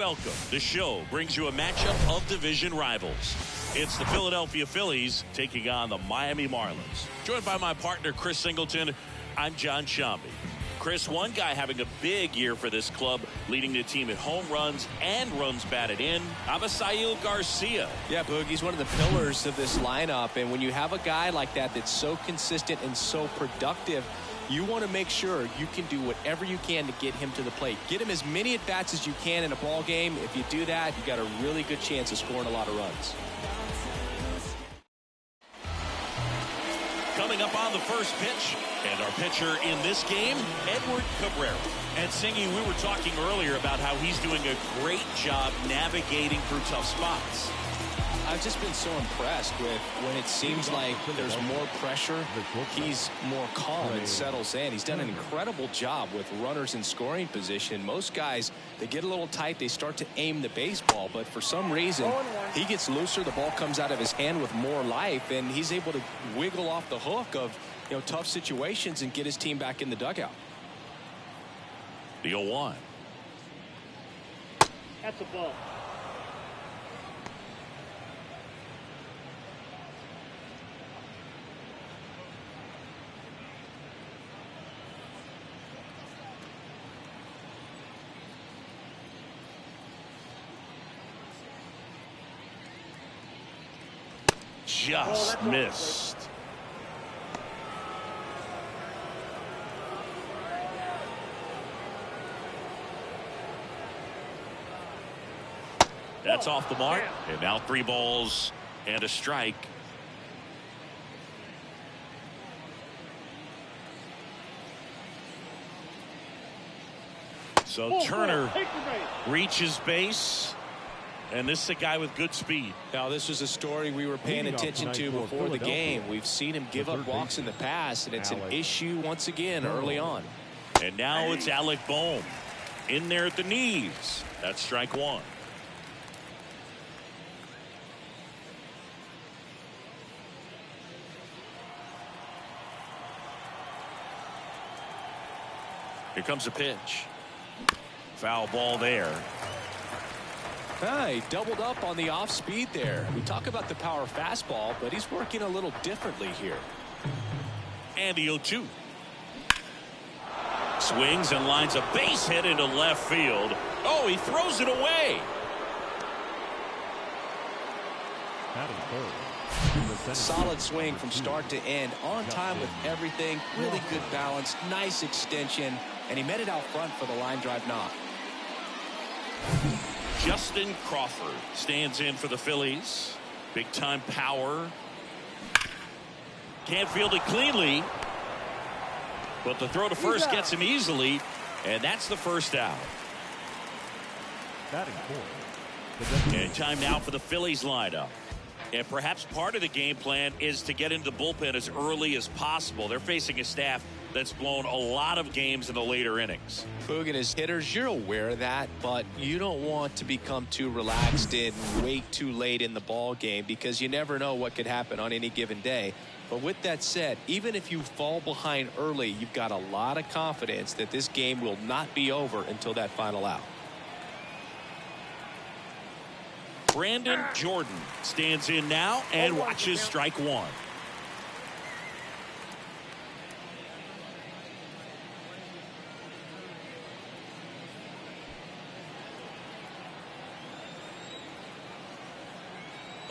Welcome. The show brings you a matchup of division rivals. It's the Philadelphia Phillies taking on the Miami Marlins. Joined by my partner, Chris Singleton, I'm John Shambi. Chris, one guy having a big year for this club, leading the team in home runs and runs batted in, Avisail Garcia. Yeah, Boog, he's one of the pillars of this lineup, and when you have a guy like that that's so consistent and so productive, you want to make sure you can do whatever you can to get him to the plate. Get him as many at-bats as you can in a ball game. If you do that, you got a really good chance of scoring a lot of runs. Coming up on the first pitch, and our pitcher in this game, Edward Cabrera. And Singy, we were talking earlier about how he's doing a great job navigating through tough spots. I've just been so impressed with when it seems like there's more pressure, he's more calm and settles in. He's done an incredible job with runners in scoring position. Most guys, they get a little tight, they start to aim the baseball, but for some reason, he gets looser, the ball comes out of his hand with more life, and he's able to wiggle off the hook of tough situations and get his team back in the dugout. The 0-1. That's a ball. Just missed. That's off the mark. And now 3 balls and a strike. So Turner reaches base. And this is a guy with good speed. Now, this was a story we were paying attention to before the game. We've seen him give up walks in the past, and it's an issue once again early on. And now it's Alec Bohm in there at the knees. That's strike 1. Here comes a pitch. Foul ball there. He doubled up on the off speed there. We talk about the power fastball, but he's working a little differently here. And the 0-2. Swings and lines a base hit into left field. Oh, he throws it away. Solid swing from start to end. On time with everything. Really good balance. Nice extension. And he met it out front for the line drive knock. Justin Crawford stands in for the Phillies. Big time power. Can't field it cleanly. But the throw to first gets him easily. And that's the first out. And time now for the Phillies lineup. And perhaps part of the game plan is to get into the bullpen as early as possible. They're facing a staff that's blown a lot of games in the later innings. Boog, as hitters, you're aware of that, but you don't want to become too relaxed and wait too late in the ball game because you never know what could happen on any given day. But with that said, even if you fall behind early, you've got a lot of confidence that this game will not be over until that final out. Brandon Jordan stands in now and watches strike 1.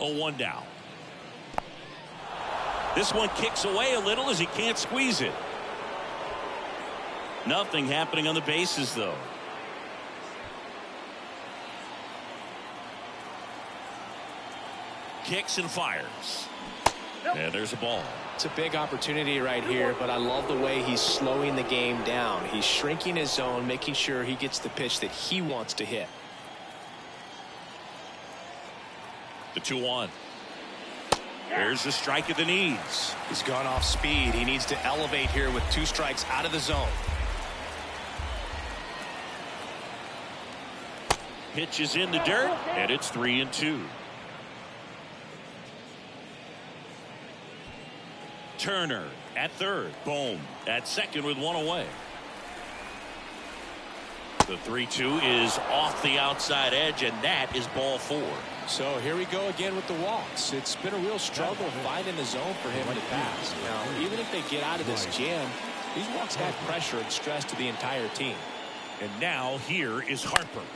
Oh, 1 down. This one kicks away a little as he can't squeeze it. Nothing happening on the bases, though. Kicks and fires. And there's a ball. It's a big opportunity right here, but I love the way he's slowing the game down. He's shrinking his zone, making sure he gets the pitch that he wants to hit. The 2-1. There's the strike at the knees. He's gone off speed. He needs to elevate here with 2 strikes out of the zone. Pitch is in the dirt, and it's 3-2. Turner at third. Bohm at second with 1 away. The 3-2 is off the outside edge, and that is ball 4. So here we go again with the walks. It's been a real struggle finding the zone for him in the past. Now, even if they get out of this jam, these walks add pressure and stress to the entire team. And now here is Harper.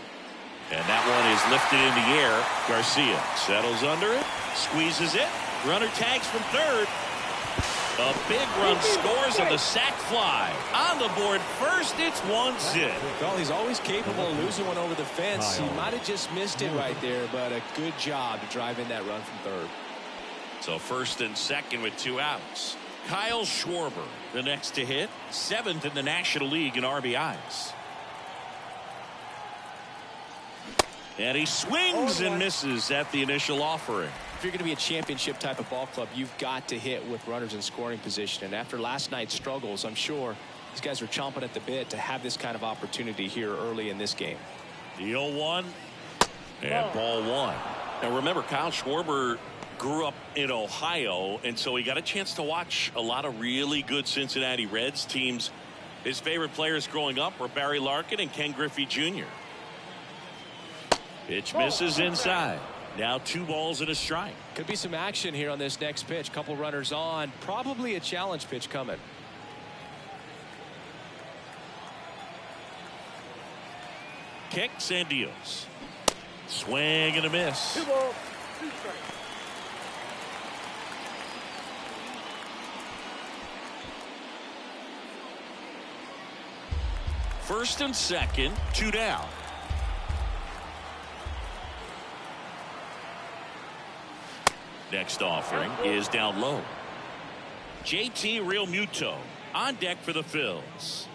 And that one is lifted in the air. Garcia settles under it, squeezes it. Runner tags from third. A big run scores and the sac fly. On the board first, it's 1-0. Well, he's always capable of losing one over the fence. He might have just missed it right there, but a good job to drive in that run from third. So first and second with 2 outs. Kyle Schwarber, the next to hit, 7th in the National League in RBIs. And he swings and misses at the initial offering. If you're going to be a championship type of ball club, you've got to hit with runners in scoring position. And after last night's struggles, I'm sure these guys are chomping at the bit to have this kind of opportunity here early in this game. The 0-1 and ball 1. Now remember, Kyle Schwarber grew up in Ohio, and so he got a chance to watch a lot of really good Cincinnati Reds teams. His favorite players growing up were Barry Larkin and Ken Griffey Jr. Pitch misses inside. Now 2 balls and a strike. Could be some action here on this next pitch. Couple runners on. Probably a challenge pitch coming. Kicks and deals. Swing and a miss. 2 balls, 2 strikes. First and second, 2 down. Next offering is down low. JT Realmuto on deck for the Phillies.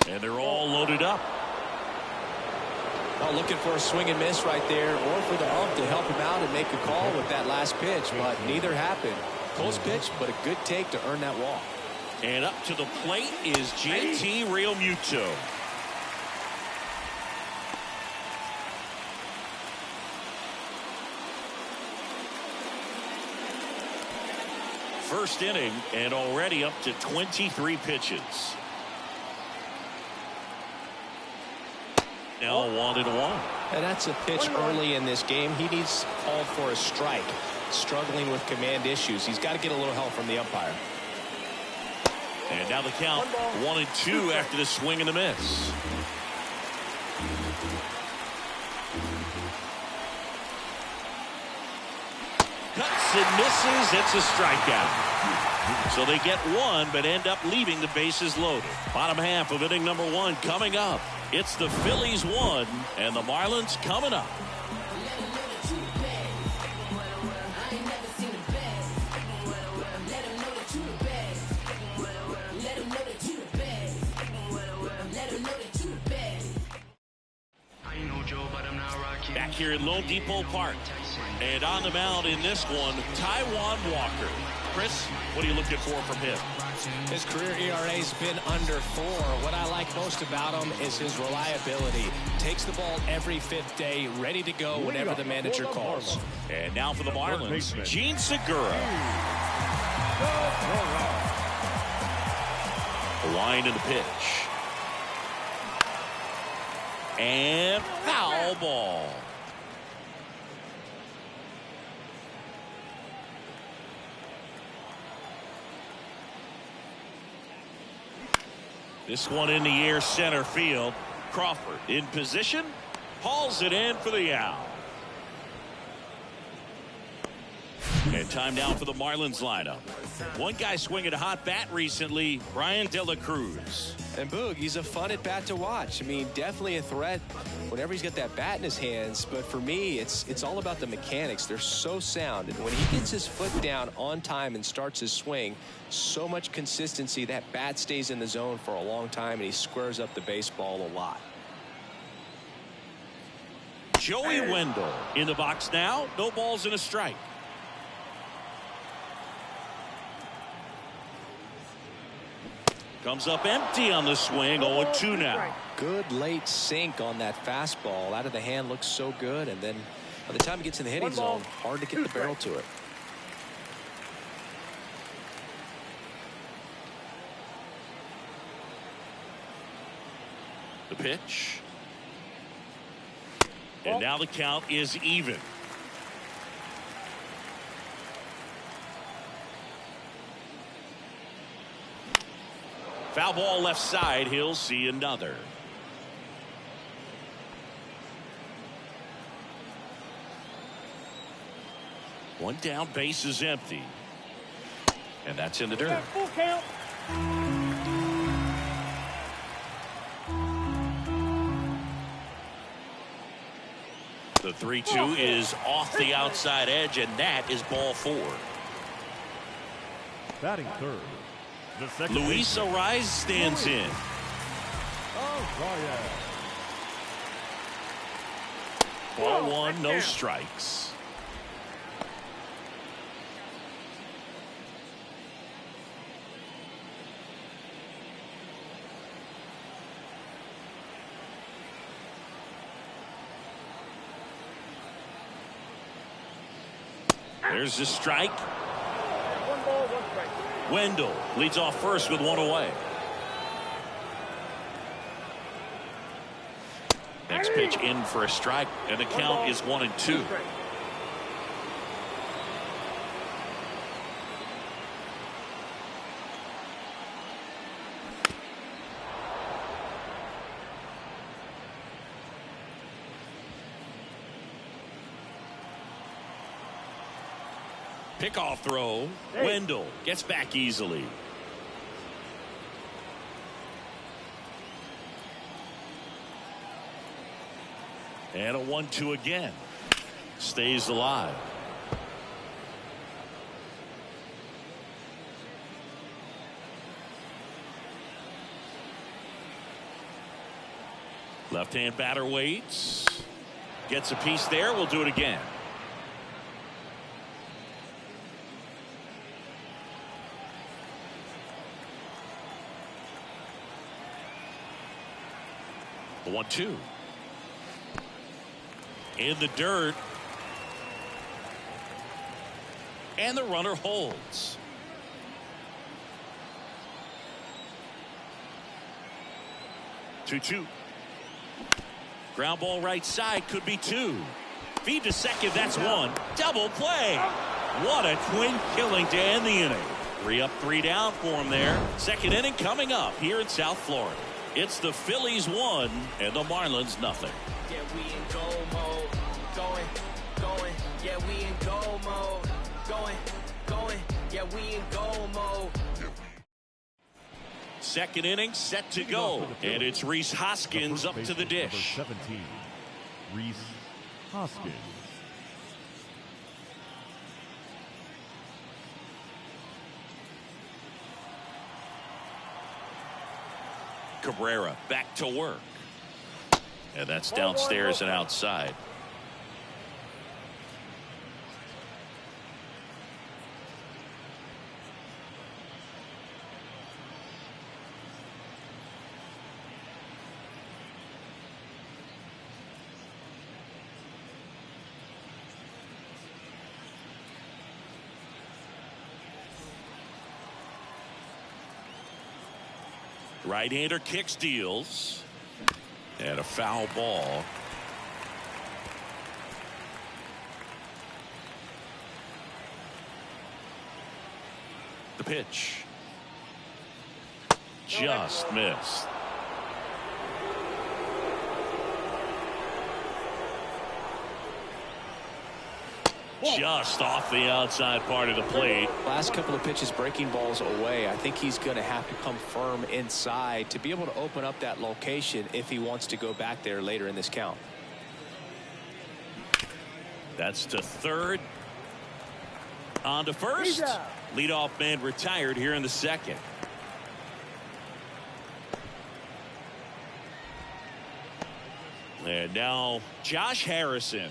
And they're all loaded up. Well, looking for a swing and miss right there, or for the ump to help him out and make a call with that last pitch, but neither happened. Close pitch, but a good take to earn that walk. And up to the plate is JT Realmuto. First inning and already up to 23 pitches. Now 1-1. And that's a pitch early in this game. He needs called for a strike. Struggling with command issues. He's got to get a little help from the umpire. And now the count 1-2 after the swing and the miss. Cuts and misses. It's a strikeout. So they get 1 but end up leaving the bases loaded. Bottom half of inning number 1 coming up. It's the Phillies 1 and the Marlins coming up. Back here at Lone Depot Park. And on the mound in this one, Taijuan Walker. Chris, what are you looking for from him? His career ERA's been under 4. What I like most about him is his reliability. Takes the ball every 5th day, ready to go whenever the manager calls. And now for the Marlins, Gene Segura. The wind and the pitch. And foul ball. This one in the air, center field. Crawford in position, hauls it in for the out. And time now for the Marlins lineup. One guy swinging a hot bat recently, Brian De La Cruz. And Boog, he's a fun at bat to watch. I mean, definitely a threat whenever he's got that bat in his hands. But for me, it's all about the mechanics. They're so sound. And when he gets his foot down on time and starts his swing, so much consistency, that bat stays in the zone for a long time, and he squares up the baseball a lot. Joey Wendell in the box now. No balls and a strike. Comes up empty on the swing. 0-2 now. Good late sink on that fastball. Out of the hand, looks so good. And then by the time he gets in the hitting zone, hard to get the barrel to it. The pitch. And now the count is even. Foul ball left side. He'll see another. One down, base is empty. And that's in the dirt. Full count. The 3-2 is off the outside edge, and that is ball 4. Batting third. The second Luis Ariz stands in. Ball 1, no strikes. There's the strike. 1 ball, 1 strike. Wendell leads off first with 1 away. Next pitch in for a strike, and the count is 1-2. Pickoff throw. Wendell gets back easily. And a 1-2 again. Stays alive. Left-hand batter waits. Gets a piece there. We'll do it again. The 1-2. In the dirt. And the runner holds. Two. Ground ball right side, could be 2. Feed to second, that's 1. Double play. What a twin killing to end the inning. 3 up, 3 down for him there. Second inning coming up here in South Florida. It's the Phillies 1 and the Marlins nothing. Yeah, we in goal mode. Going. Yeah, we in goal mode. Going. Yeah, we in goal mode. Second inning set to go, and it's Rhys Hoskins up to the dish. 17, Rhys Hoskins. Cabrera back to work, and that's downstairs and outside. Right-hander kicks, deals, and a foul ball. The pitch. Just missed. Just off the outside part of the plate. Last couple of pitches breaking balls away. I think he's going to have to come firm inside to be able to open up that location if he wants to go back there later in this count. That's to third. On to first. Leadoff man retired here in the second. And now Josh Harrison.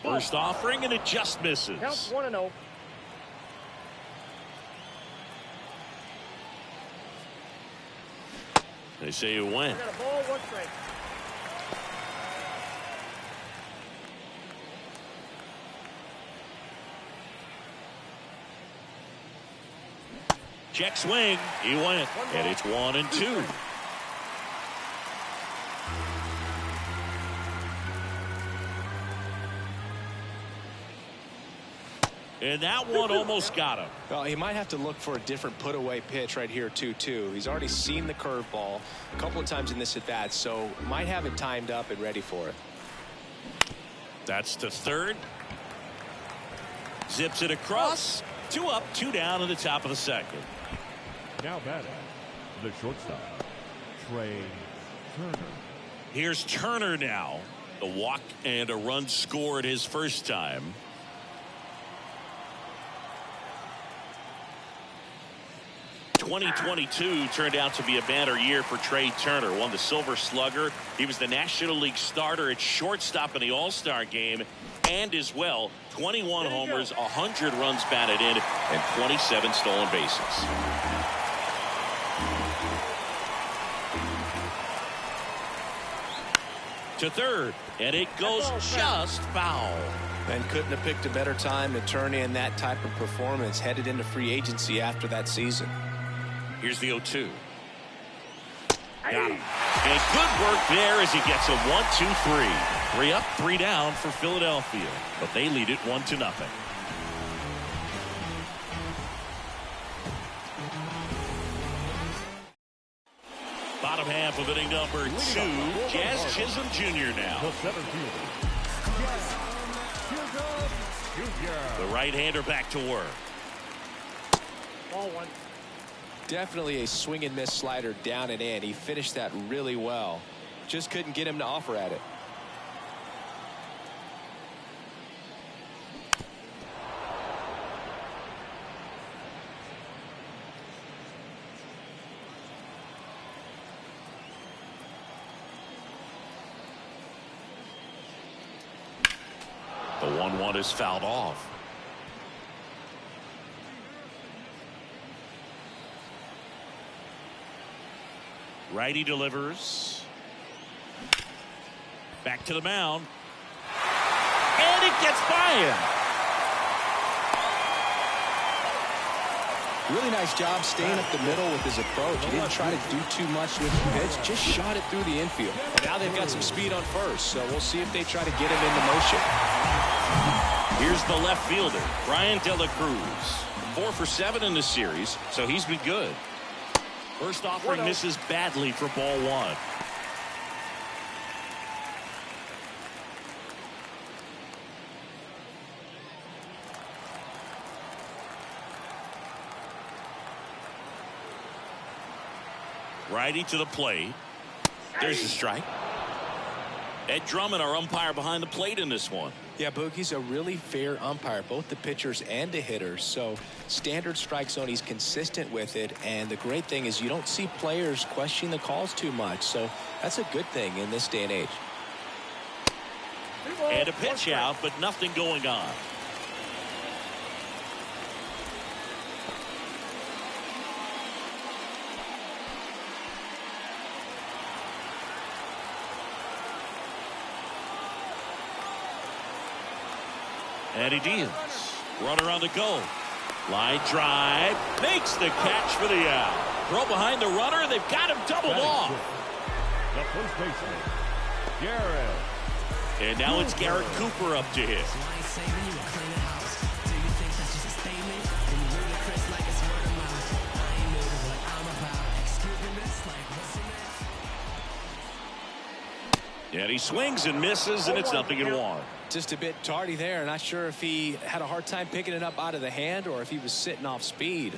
First offering, and it just misses. Counts 1-0. They say you win. Got a ball, 1 strike. Check swing. He went. And it's 1-2. And that one almost got him. Well, he might have to look for a different put-away pitch right here, 2-2. He's already seen the curveball a couple of times in this at-bat, so might have it timed up and ready for it. That's to third. Zips it across. 2 up, 2 down in the top of the second. Now batting, the shortstop, Trey Turner. Here's Turner now. The walk and a run scored his first time. '22 turned out to be a banner year for Trey Turner. Won the Silver Slugger. He was the National League starter at shortstop in the All-Star game, and as well 21 homers, 100 runs batted in, and 27 stolen bases. To third, and it goes just foul. And couldn't have picked a better time to turn in that type of performance headed into free agency after that season. Here's the 0-2. Got him. And good work there as he gets a 1-2-3. 3 up, 3 down for Philadelphia, but they lead it 1-0. Bottom half of inning number 2. Jazz Chisholm Jr. now. The center fielder, Jazz Chisholm Jr. The right-hander back to work. Ball 1. Definitely a swing and miss slider down and in. He finished that really well. Just couldn't get him to offer at it. The 1-1 is fouled off. Righty delivers. Back to the mound. And it gets by him. Really nice job staying up the middle with his approach. He didn't try to do too much with the pitch, just shot it through the infield. Now they've got some speed on first, so we'll see if they try to get him into motion. Here's the left fielder, Brian De La Cruz. 4 for 7 in this series, so he's been good. First offering misses badly for ball 1. Righty to the plate. There's the strike. Ed Drummond, our umpire behind the plate in this one. Yeah, Boogie's a really fair umpire, both the pitchers and the hitters. So standard strike zone, he's consistent with it. And the great thing is you don't see players questioning the calls too much. So that's a good thing in this day and age. And a pitch out, but nothing going on. And he deals. Runner on the go. Line drive. Makes the catch for the out. Throw behind the runner. They've got him doubled off. The first baseman, Garrett. And now it's Garrett Cooper up to hit. And he swings and misses, and it's 0-1. Just a bit tardy there. Not sure if he had a hard time picking it up out of the hand or if he was sitting off speed.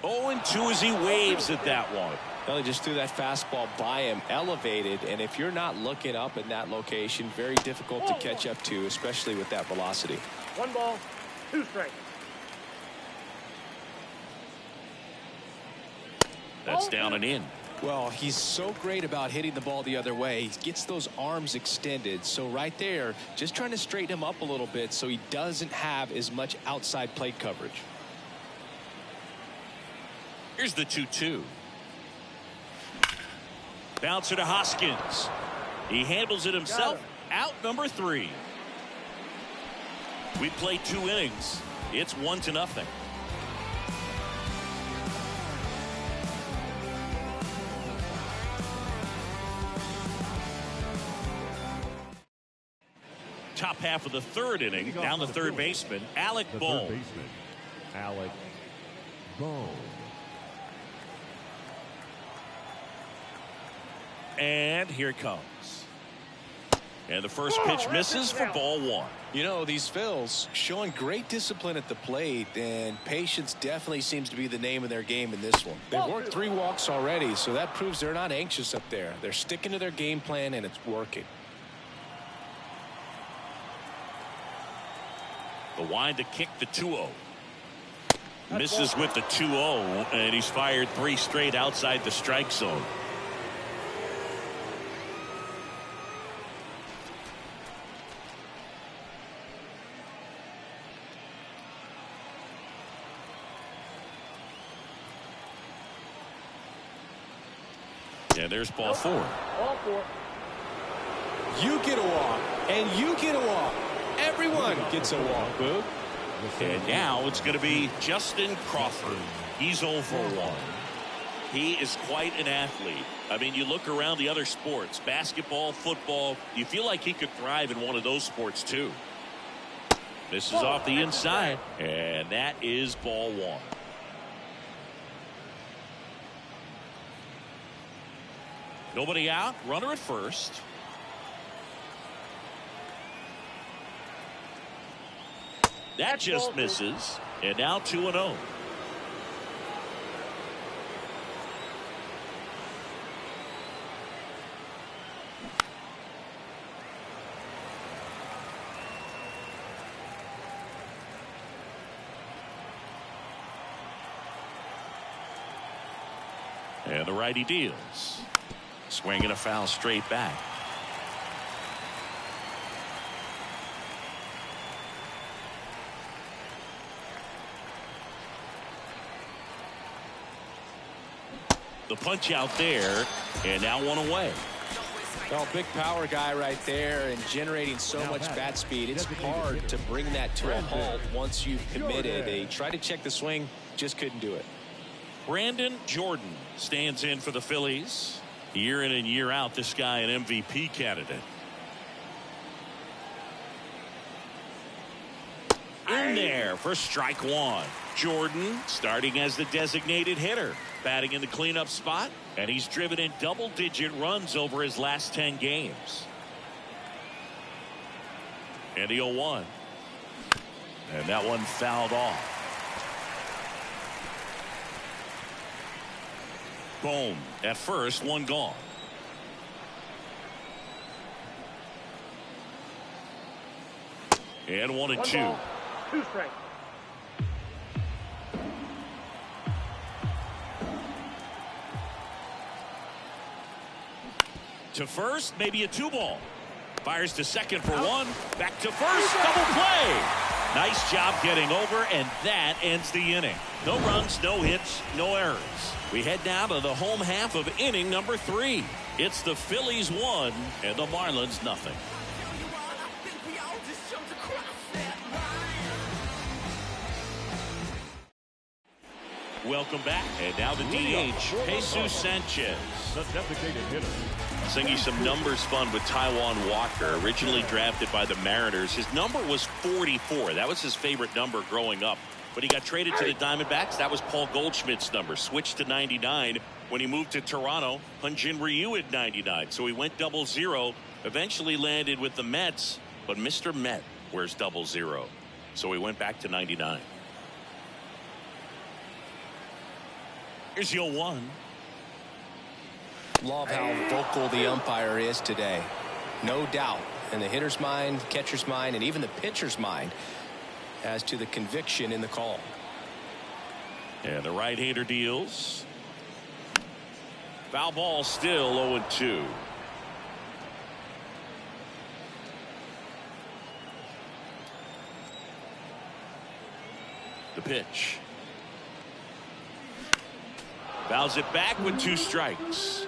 0-2 as he waves at that one. Well, he just threw that fastball by him, elevated, and if you're not looking up in that location, very difficult to catch up to, especially with that velocity. 1 ball, 2 strikes. That's down and in. Well, he's so great about hitting the ball the other way. He gets those arms extended. So right there, just trying to straighten him up a little bit so he doesn't have as much outside plate coverage. Here's the 2-2. Bouncer to Hoskins. He handles it himself. Out number 3. We played 2 innings. It's 1-0. top half of the third inning. Down the third baseman, Alec Bohm. Alec Bohm. And here it comes. And the first pitch misses for ball one. You know, these Phils showing great discipline at the plate, and patience definitely seems to be the name of their game in this one. They've worked 3 walks already, so that proves they're not anxious up there. They're sticking to their game plan, and it's working. The wind to kick the 2-0. Misses with the 2-0, and he's fired 3 straight outside the strike zone. And there's ball 4. Ball 4. You get a walk, and you get a walk. Everyone gets a walk, Boog. And now it's going to be Justin Crawford. He's 0 for 1. He is quite an athlete. I mean, you look around the other sports, basketball, football, you feel like he could thrive in one of those sports too. This is off the inside, and that is ball 1. Nobody out, runner at first. That just misses, and now 2-0. And the righty deals. Swinging a foul straight back. The punch out there, and now 1 away. Well, big power guy right there and generating so much bat speed. It's hard to bring that to a halt once you've committed. They tried to check the swing, just couldn't do it. Brandon Jordan stands in for the Phillies. Year in and year out, this guy an MVP candidate. In there for strike 1. Jordan starting as the designated hitter, batting in the cleanup spot, and he's driven in double-digit runs over his last 10 games. And the 0-1. And that one fouled off. Bohm at first, 1 gone. And 1-2. 2 strikes. To first, maybe a 2-ball. Fires to second for 1. Back to first, double play. Nice job getting over, and that ends the inning. No runs, no hits, no errors. We head now to the home half of inning number 3. It's the Phillies 1 and the Marlins nothing. Welcome back, and now the DH, Jesus Sanchez. The designated hitter. Singing some numbers fun with Taijuan Walker, originally drafted by the Mariners. His number was 44. That was his favorite number growing up. When he got traded to the Diamondbacks, that was Paul Goldschmidt's number. Switched to 99. When he moved to Toronto, Hyun-Jin Ryu at 99. So he went 00. Eventually landed with the Mets, but Mr. Met wears 00. So he went back to 99. Here's your 0-1. Love how vocal the umpire is today. No doubt in the hitter's mind, catcher's mind, and even the pitcher's mind as to the conviction in the call. And the right-hander deals. Foul ball, still 0-2. The pitch. Fouls it back with 2 strikes.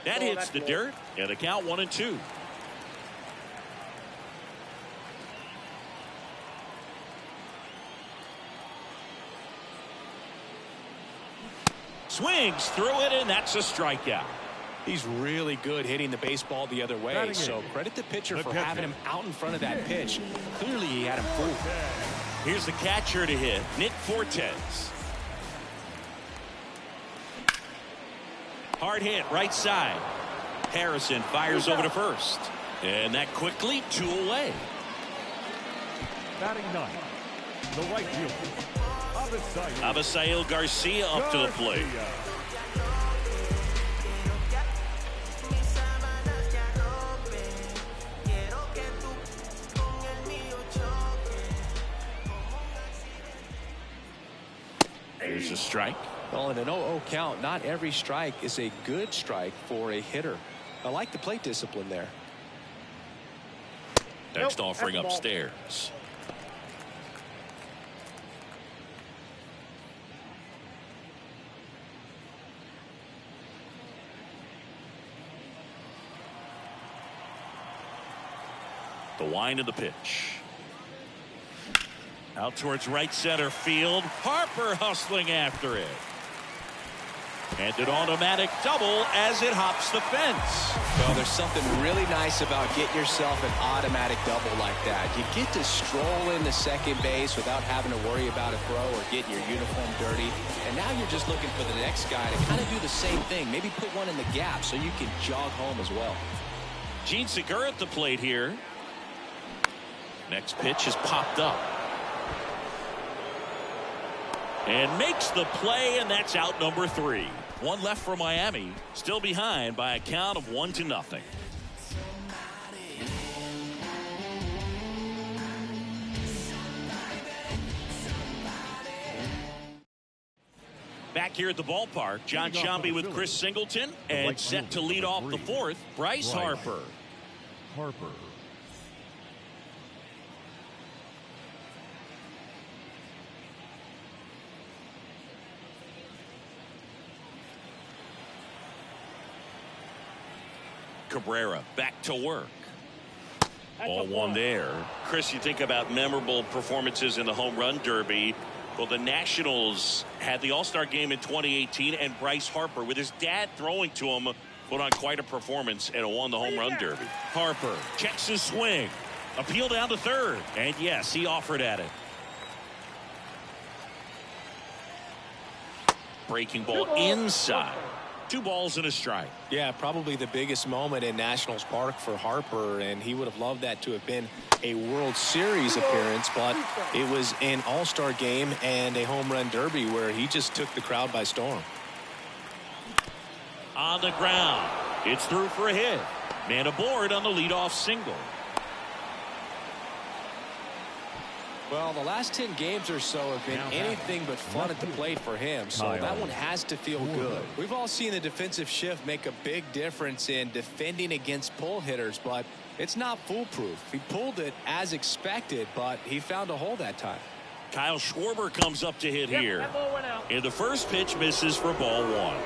That hits the dirt, and the count 1-2. swings through it, and that's a strikeout. He's really good hitting the baseball the other way, so credit the pitcher for having him out in front of that pitch. Clearly, he had him fooled. Here's the catcher to hit, Nick Fortes. Hard hit, right side. Harrison fires over to first. And that quickly, 2 away. Batting ninth, the right fielder, Abisail Garcia up to the plate. Here's a strike. Well, in an 0-0 count, not every strike is a good strike for a hitter. I like the plate discipline there. Next offering upstairs. The wind of the pitch. Out towards right center field. Harper hustling after it. And an automatic double as it hops the fence. Well, there's something really nice about getting yourself an automatic double like that. You get to stroll into second base without having to worry about a throw or getting your uniform dirty. And now you're just looking for the next guy to kind of do the same thing. Maybe put one in the gap so you can jog home as well. Gene Segura at the plate here. Next pitch is popped up. And makes the play, and that's out number 3. One left for Miami, still behind by a count of 1-0. Back here at the ballpark, John Sciambi with Chris Singleton, and set to lead off the 4th, Bryce Harper. Cabrera back to work. Ball one there. Chris, you think about memorable performances in the home run derby. Well, the Nationals had the All-Star game in 2018, and Bryce Harper, with his dad throwing to him, put on quite a performance and won the home run derby. Harper checks his swing. Appeal down to third. And yes, he offered at it. Breaking ball inside. 2 balls and a strike. Yeah, probably the biggest moment in Nationals Park for Harper, and he would have loved that to have been a World Series appearance, but it was an All-Star game and a home run derby where he just took the crowd by storm. On the ground. It's through for a hit. Man aboard on the leadoff single. Well, the last 10 games or so have been anything but fun at the plate for him, so that one has to feel good. We've all seen the defensive shift make a big difference in defending against pull hitters, but it's not foolproof. He pulled it as expected, but he found a hole that time. Kyle Schwarber comes up to hit here. And the first pitch misses for ball 1.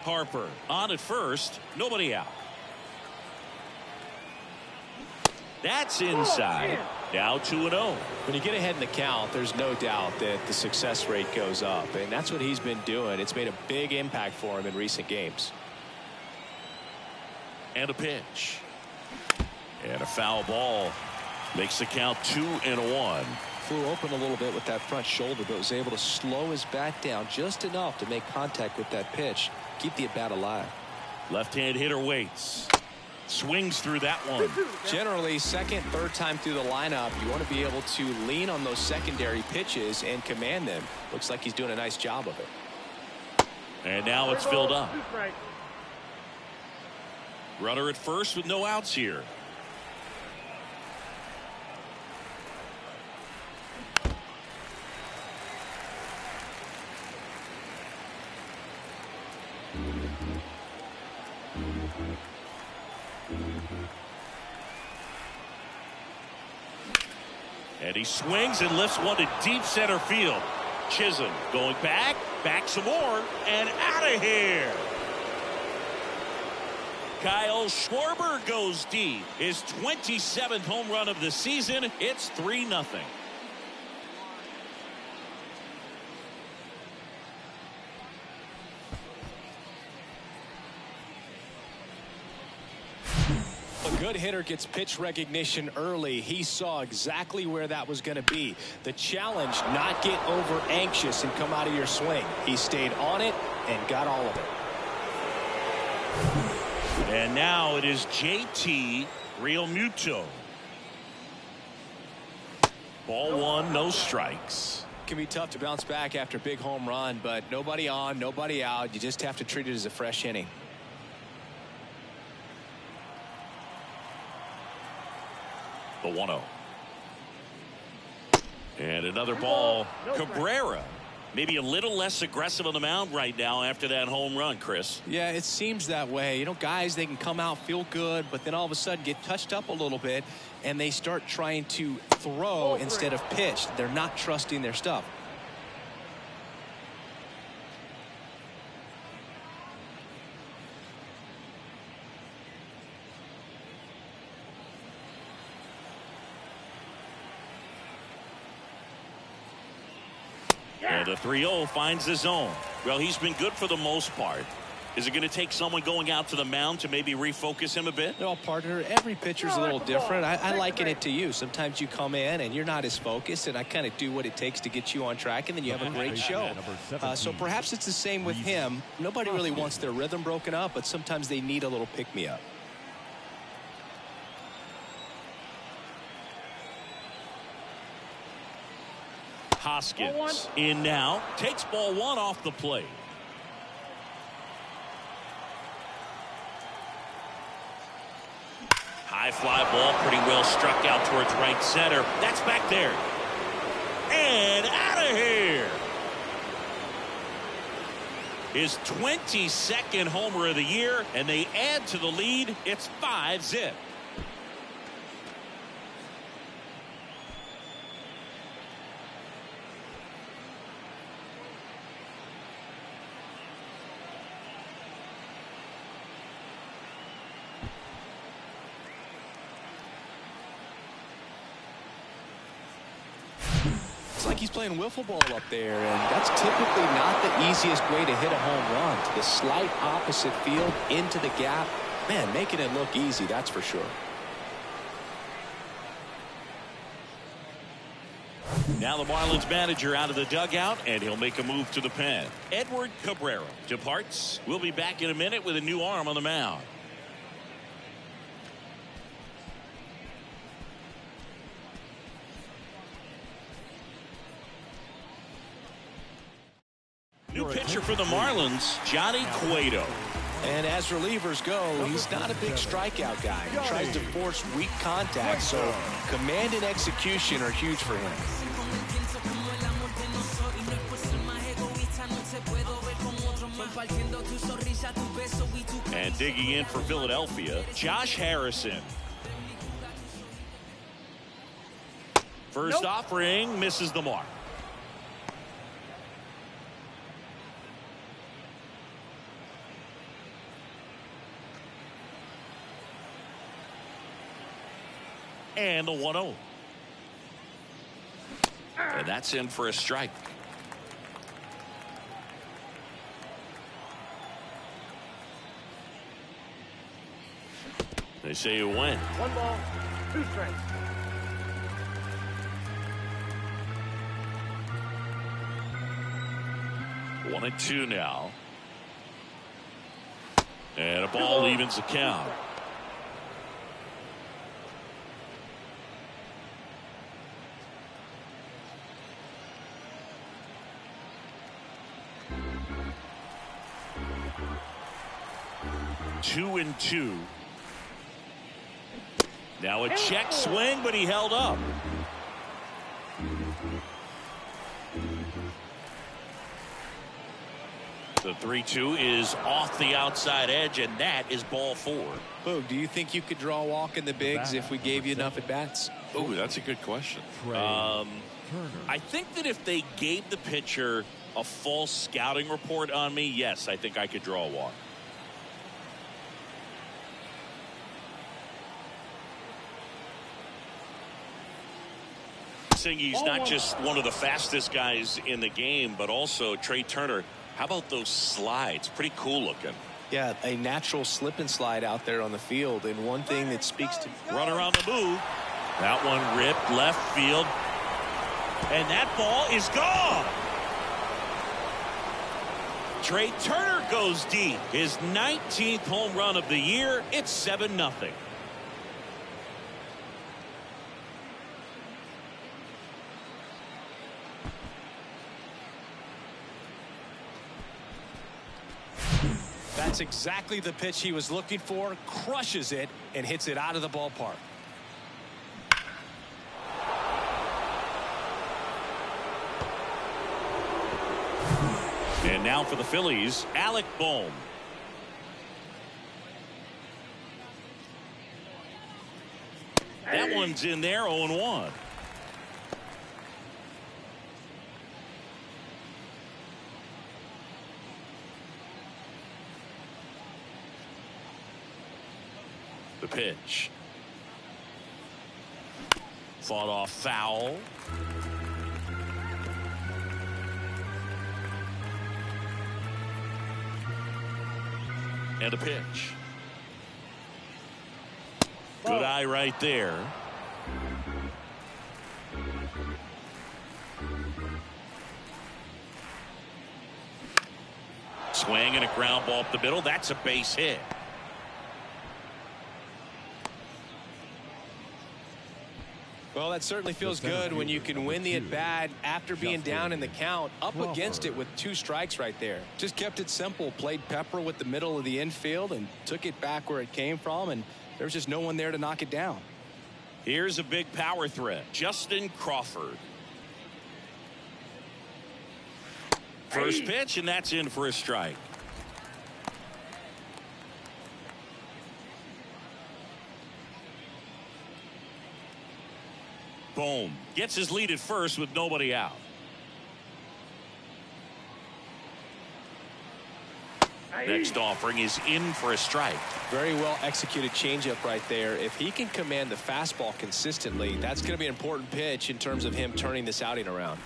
Harper on at first, nobody out. That's inside. Now 2-0. When you get ahead in the count, there's no doubt that the success rate goes up, and that's what he's been doing. It's made a big impact for him in recent games. And a pitch. And a foul ball. Makes the count 2-1. Flew open a little bit with that front shoulder, but was able to slow his bat down just enough to make contact with that pitch. Keep the at-bat alive. Left-hand hitter waits. Swings through that one. Generally, second, third time through the lineup, you want to be able to lean on those secondary pitches and command them. Looks like he's doing a nice job of it. And now it's filled up. Runner at first with no outs here. And he swings and lifts one to deep center field. Chisholm going back some more, and out of here. Kyle Schwarber goes deep. His 27th home run of the season. It's 3-0. A good hitter gets pitch recognition early. He saw exactly where that was going to be. The challenge, not get over anxious and come out of your swing. He stayed on it and got all of it. And now it is JT Realmuto. Ball one, no strikes. It can be tough to bounce back after a big home run, but nobody on, nobody out. You just have to treat it as a fresh inning. The 1-0. And another ball. Cabrera maybe a little less aggressive on the mound right now after that home run, Chris. Yeah, it seems that way. You know, guys, they can come out, feel good, but then all of a sudden get touched up a little bit, and they start trying to throw instead of pitch. They're not trusting their stuff. And the 3-0 finds the zone. Well, he's been good for the most part. Is it going to take someone going out to the mound to maybe refocus him a bit? Well, partner, every pitcher's a little different. I liken it to you. Sometimes you come in and you're not as focused, and I kind of do what it takes to get you on track, and then you have a great show. So perhaps it's the same with him. Nobody really wants their rhythm broken up, but sometimes they need a little pick-me-up. Hoskins in now, takes ball one off the plate. High fly ball, pretty well struck out towards right center. That's back there. And out of here. His 22nd homer of the year, and they add to the lead. It's 5-0. Like he's playing wiffle ball up there, and that's typically not the easiest way to hit a home run. To the slight opposite field, into the gap. Man, making it look easy, that's for sure. Now the Marlins manager out of the dugout, and he'll make a move to the pen. Edward Cabrera departs. We'll be back in a minute with a new arm on the mound. New pitcher for the Marlins, Johnny Cueto. And as relievers go, he's not a big strikeout guy. He tries to force weak contact, so command and execution are huge for him. And digging in for Philadelphia, Josh Harrison. First offering misses the mark. And the 1-0. And that's in for a strike. They say you win. 1 ball, 2 strikes. One and two now. And a ball evens the count. Two and two. Now a check swing, but he held up. The 3-2 is off the outside edge, and that is ball 4. Boog, do you think you could draw a walk in the bigs if we gave you enough at bats? Oh, that's a good question. I think that if they gave the pitcher a false scouting report on me, yes, I think I could draw a walk. noticing he's not just one of the fastest guys in the game, but also Trey Turner. How about those slides? Pretty cool looking. Yeah, a natural slip and slide out there on the field. And one thing that speaks to... Runner on the move. That one ripped left field. And that ball is gone. Trey Turner goes deep. His 19th home run of the year. It's 7-0. That's exactly the pitch he was looking for. Crushes it and hits it out of the ballpark. And now for the Phillies, Alec Bohm. That one's in there, 0-1. The pitch. Fought off foul. And a pitch. Good eye right there. Swing and a ground ball up the middle. That's a base hit. Well, that certainly feels good when you can win the at-bat after being down in the count, up against it with 2 strikes right there. Just kept it simple, played pepper with the middle of the infield and took it back where it came from, and there was just no one there to knock it down. Here's a big power threat, Justin Crawford. First pitch, and that's in for a strike. Bohm gets his lead at first with nobody out. Next offering is in for a strike. Very well executed changeup right there. If he can command the fastball consistently, that's going to be an important pitch in terms of him turning this outing around.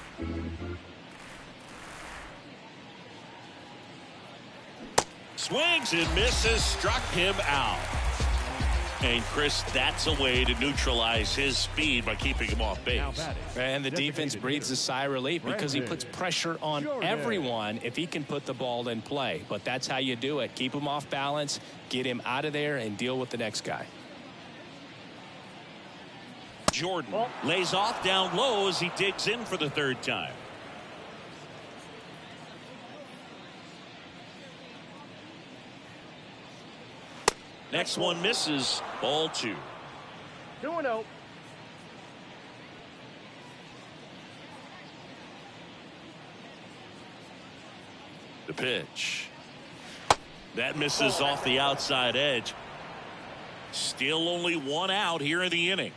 Swings and misses, struck him out. And Chris, that's a way to neutralize his speed by keeping him off base. And the defense breathes a sigh of relief because he puts pressure on everyone if he can put the ball in play. But that's how you do it. Keep him off balance, get him out of there, and deal with the next guy. Jordan lays off down low as he digs in for the 3rd time. Next one misses. Ball 2. 2-0. The pitch. That misses off the outside edge. Still only 1 out here in the inning.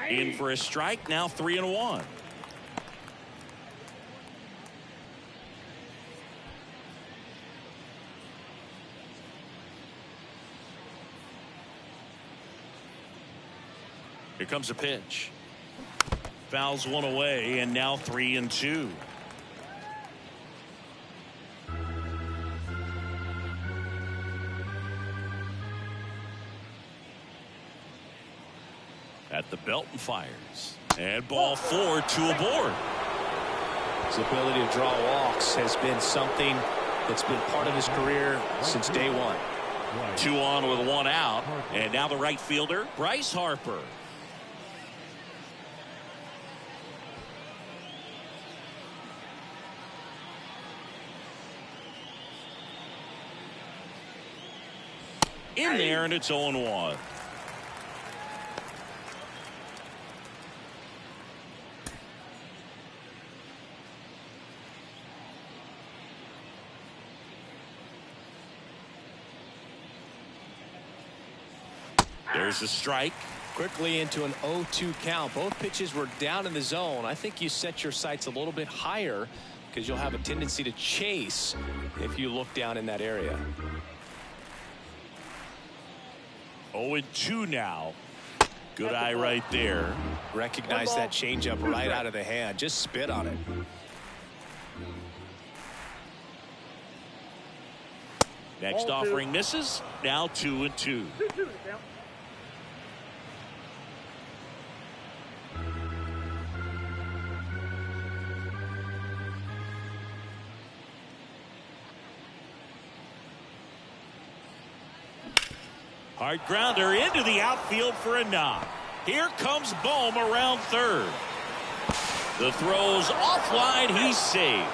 In for a strike. Now 3-1. Here comes a pitch. Fouls one away, and now 3-2. At the belt and fires. And ball 4, 2 aboard. His ability to draw walks has been something that's been part of his career since day one. 2 on with 1 out. And now the right fielder, Bryce Harper. In there, and it's 0-1. There's a strike. Quickly into an 0-2 count. Both pitches were down in the zone. I think you set your sights a little bit higher because you'll have a tendency to chase if you look down in that area. 0-2 now. Good eye right there. Recognize that changeup right out of the hand. Just spit on it. Next offering misses. Now 2-2. Hard grounder into the outfield for a knock. Here comes Bohm around third. The throw's offline. He's safe.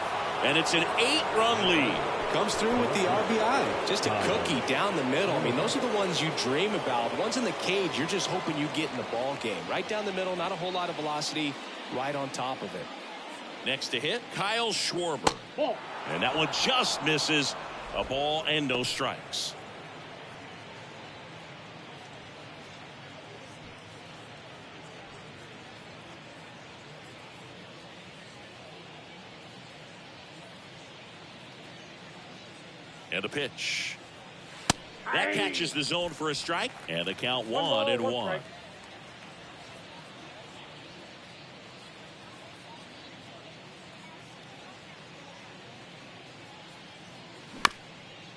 And it's an 8-run lead. Comes through with the RBI. Just a cookie down the middle. I mean, those are the ones you dream about. Ones in the cage, you're just hoping you get in the ball game. Right down the middle, not a whole lot of velocity. Right on top of it. Next to hit, Kyle Schwarber. And that one just misses. A ball and no strikes. And a pitch. That catches the zone for a strike. And the count 1-1.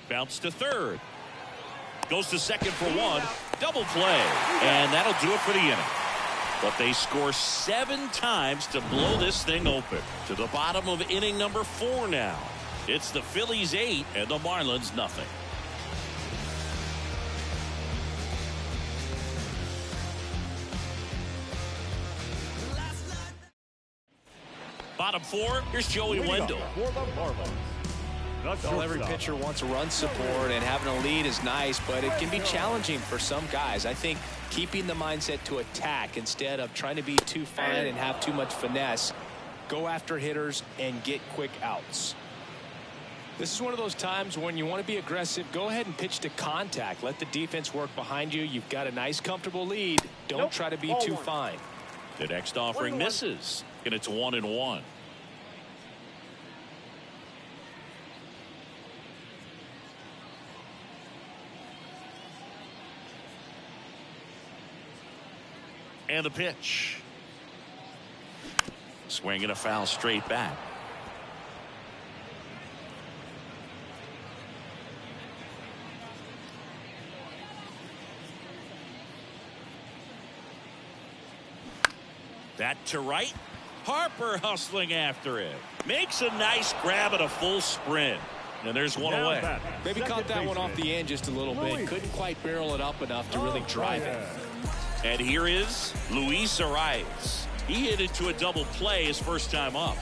Bounce to third. Goes to second for one. Double play. And that'll do it for the inning. But they score 7 times to blow this thing open. To the bottom of inning number 4 now. It's the Phillies 8 and the Marlins nothing. Bottom 4, here's Joey Wendell. For the Marlins. Well, every pitcher wants run support, and having a lead is nice, but it can be challenging for some guys. I think keeping the mindset to attack instead of trying to be too fine and have too much finesse, go after hitters and get quick outs. This is one of those times when you want to be aggressive. Go ahead and pitch to contact. Let the defense work behind you. You've got a nice, comfortable lead. Don't try to be too fine. The next offering misses, and it's 1-1. And the pitch. Swing and a foul straight back. That to right. Harper hustling after it. Makes a nice grab at a full sprint. And there's one away. Maybe caught that one off the end just a little bit. Couldn't quite barrel it up enough to really drive it. And here is Luis Arias. He hit into a double play his first time up.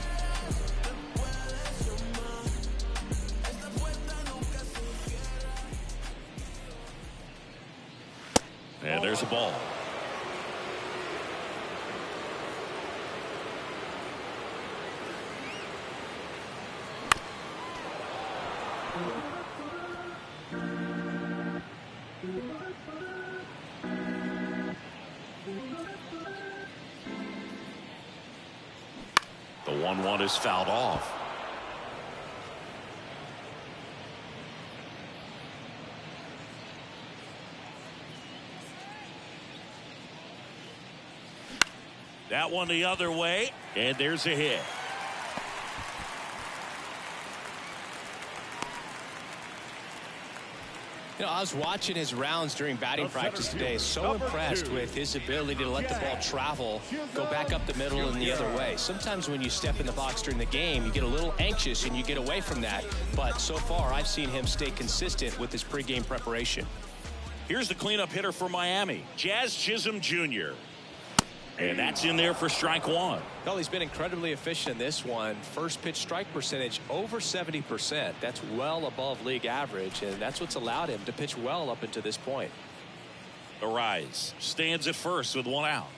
And there's a ball. The 1-1 is fouled off. That one the other way, and there's a hit. You know, I was watching his rounds during batting practice today. So impressed with his ability to let the ball travel, go back up the middle and the other way. Sometimes when you step in the box during the game, you get a little anxious and you get away from that. But so far, I've seen him stay consistent with his pregame preparation. Here's the cleanup hitter for Miami, Jazz Chisholm Jr. And that's in there for strike 1. Well, he's been incredibly efficient in this one. First pitch strike percentage over 70%. That's well above league average, and that's what's allowed him to pitch well up until this point. Arise stands at first with 1 out.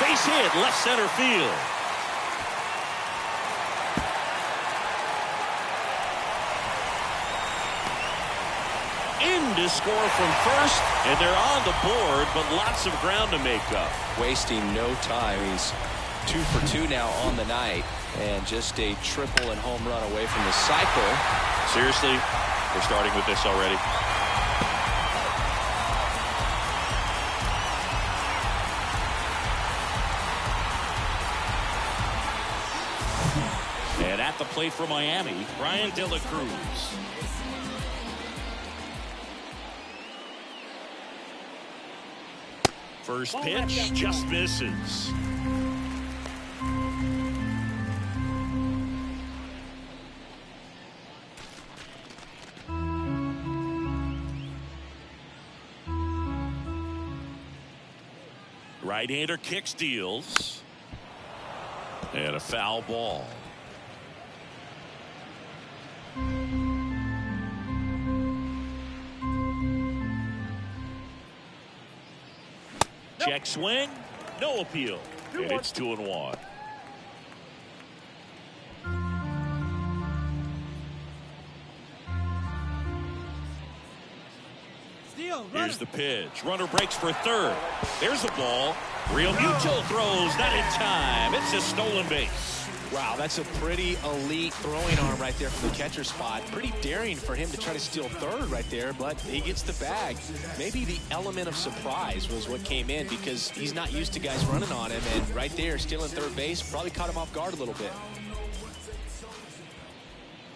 Base hit, left center field. In to score from first, and they're on the board, but lots of ground to make up. Wasting no time. He's 2 for 2 now on the night. And just a triple and home run away from the cycle. Seriously, we're starting with this already. And at the plate for Miami, Brian De La Cruz. First pitch just misses. Right-hander kicks, deals. And a foul ball. Check swing, no appeal. And it's 2-1. Here's the pitch. Runner breaks for third. There's the ball. Real Muto throws, not in time. It's a stolen base. Wow, that's a pretty elite throwing arm right there from the catcher spot. Pretty daring for him to try to steal third right there, but he gets the bag. Maybe the element of surprise was what came in because he's not used to guys running on him, and right there, stealing third base probably caught him off guard a little bit.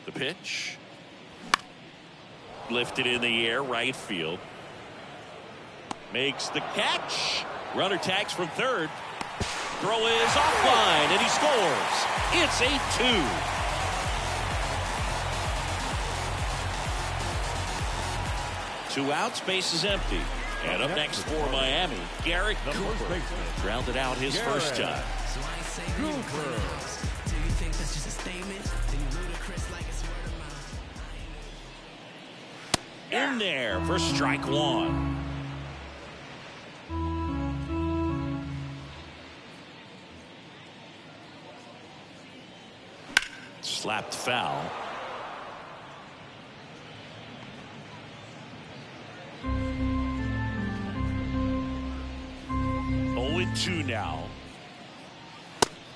The pitch. Lifted in the air, right field. Makes the catch. Runner tags from third. Throw is offline, and he scores. It's 8-2. Two outs, base is empty. And up next for Miami, Garrett Cooper. Grounded out his first time. In there for strike one. Slapped foul. 0-2 now.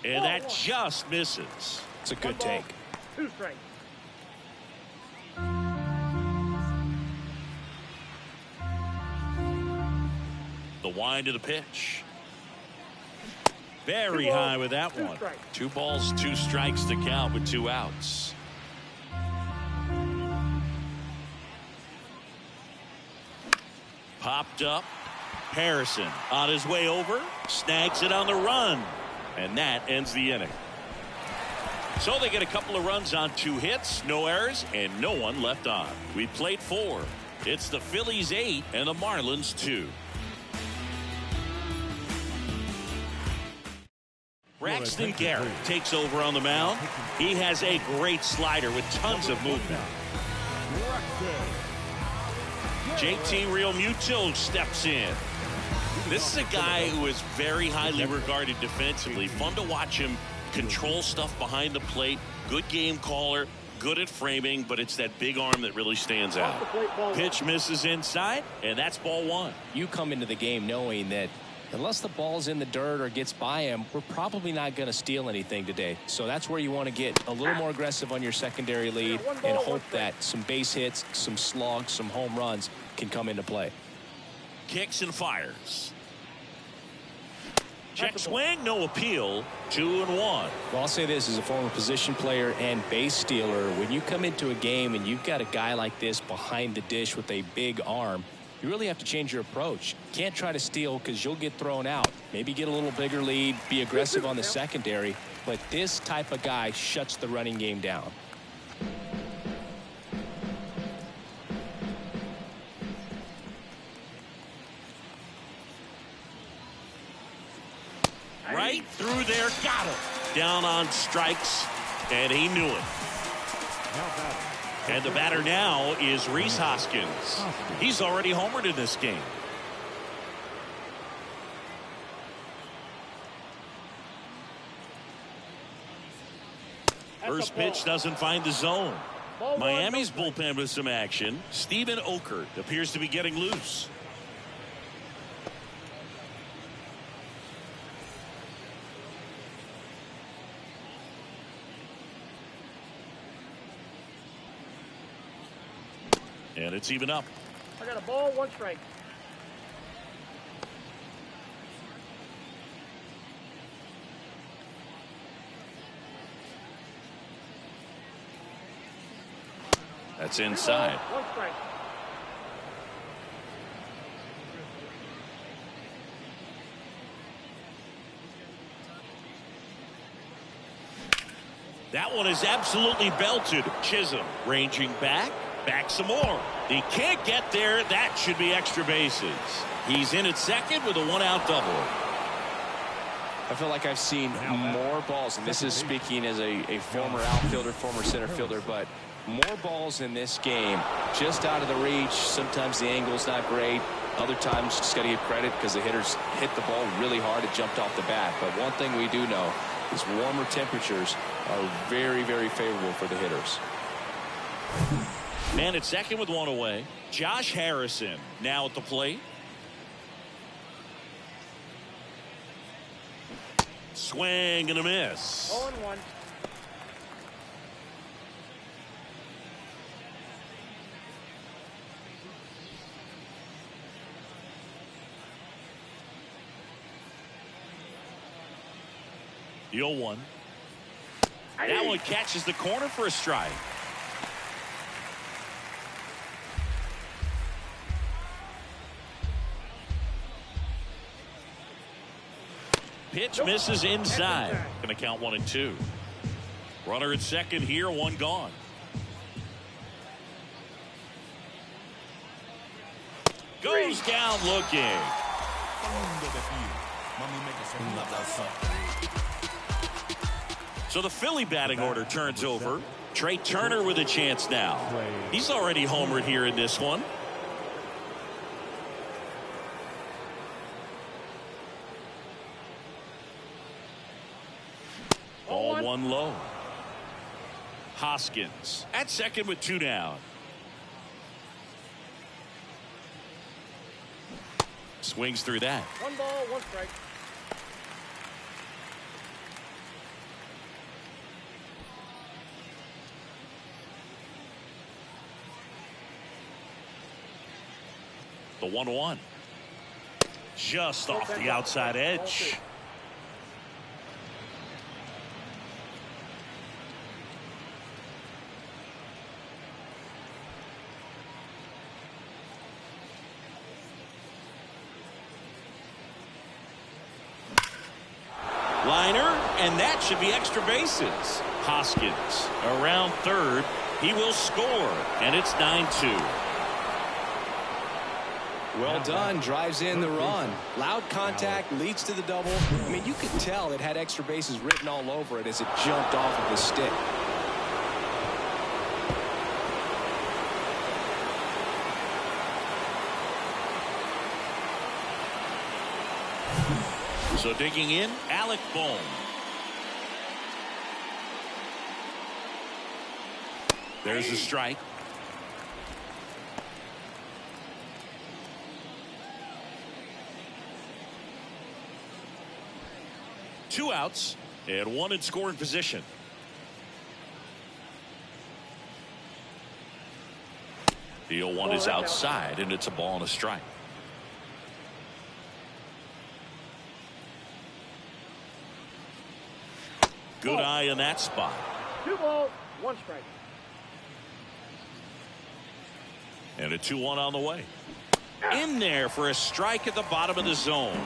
And that just misses. It's a good take. 2 strikes. The wind of the pitch. Very high with that one. 2 balls, 2 strikes to count with 2 outs. Popped up. Harrison on his way over. Snags it on the run. And that ends the inning. So they get a couple of runs on 2 hits, no errors, and no one left on. We played 4. It's the Phillies 8 and the Marlins 2. Braxton Garrett takes over on the mound. He has a great slider with tons of movement. JT Real Muto steps in. This is a guy who is very highly regarded defensively. Fun to watch him control stuff behind the plate. Good game caller, good at framing, but it's that big arm that really stands out. Pitch misses inside, and that's ball 1. You come into the game knowing that unless the ball's in the dirt or gets by him, we're probably not going to steal anything today. So that's where you want to get a little more aggressive on your secondary lead and hope that some base hits, some slugs, some home runs can come into play. Kicks and fires. Check swing, no appeal. 2-1. Well, I'll say this as a former position player and base stealer. When you come into a game and you've got a guy like this behind the dish with a big arm, you really have to change your approach. Can't try to steal because you'll get thrown out. Maybe get a little bigger lead, be aggressive on the secondary, but this type of guy shuts the running game down. Right through there, got him. Down on strikes, and he knew it. And the batter now is Rhys Hoskins. He's already homered in this game. First pitch doesn't find the zone. Miami's bullpen with some action. Steven Okert appears to be getting loose. And it's even up. I got a ball, 1 strike. That's inside. 1 strike. That one is absolutely belted. Chisholm ranging back some more. He can't get there. That should be extra bases. He's in at second with a 1-out double. I feel like I've seen more balls, and this is speaking as a former outfielder, former center fielder, but more balls in this game just out of the reach. Sometimes the angle's not great. Other times just got to give credit because the hitters hit the ball really hard. It jumped off the bat. But one thing we do know is warmer temperatures are very, very favorable for the hitters. Man at second with 1 away. Josh Harrison now at the plate. Swing and a miss. 0-1. The 0-1. That one catches the corner for a strike. Pitch misses inside. Going to count 1-2. Runner at second here, 1 gone. Goes down looking. So the Philly batting order turns over. Trey Turner with a chance now. He's already homered here in this one. Ball 1 low. Hoskins at second with 2 down. Swings through that. 1 ball, 1 strike. The 1-1. Just off the outside edge. Liner, and that should be extra bases. Hoskins around third. He will score, and it's 9-2. Well done. Drives in the run. Loud contact, leads to the double. I mean, you could tell it had extra bases written all over it as it jumped off of the stick. So digging in, Alec Bohm. There's a strike. Two outs and 1 in scoring position. The 0-1 is outside, and it's a ball and a strike. Good eye in that spot. 2 balls, 1 strike. And a 2-1 on the way. In there for a strike at the bottom of the zone.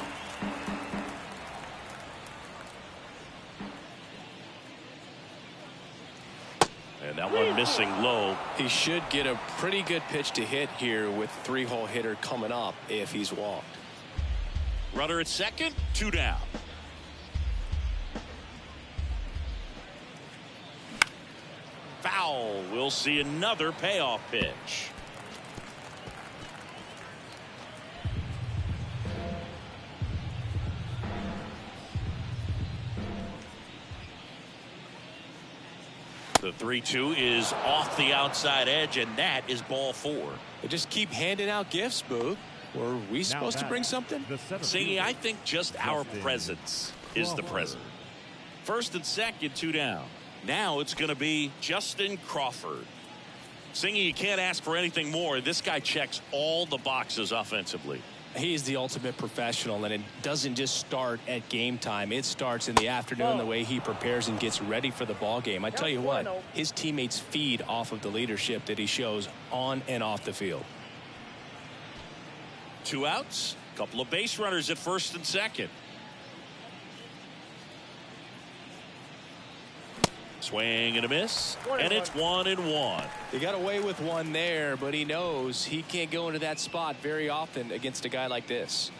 And that one missing low. He should get a pretty good pitch to hit here with 3-hole hitter coming up if he's walked. Runner at second, 2 down. Foul. We'll see another payoff pitch. The 3-2 is off the outside edge, and that is ball 4. They just keep handing out gifts, Boog. Were we supposed to bring something? See, I think just our presence is the present. First and second, 2 down. Now it's going to be Justin Crawford. Singy, you can't ask for anything more. This guy checks all the boxes offensively. He's the ultimate professional, and it doesn't just start at game time. It starts in the afternoon, the way he prepares and gets ready for the ball game. I tell you what, his teammates feed off of the leadership that he shows on and off the field. 2 outs, couple of base runners at first and second. Swing and a miss, and it's 1-1. He got away with one there, but he knows he can't go into that spot very often against a guy like this.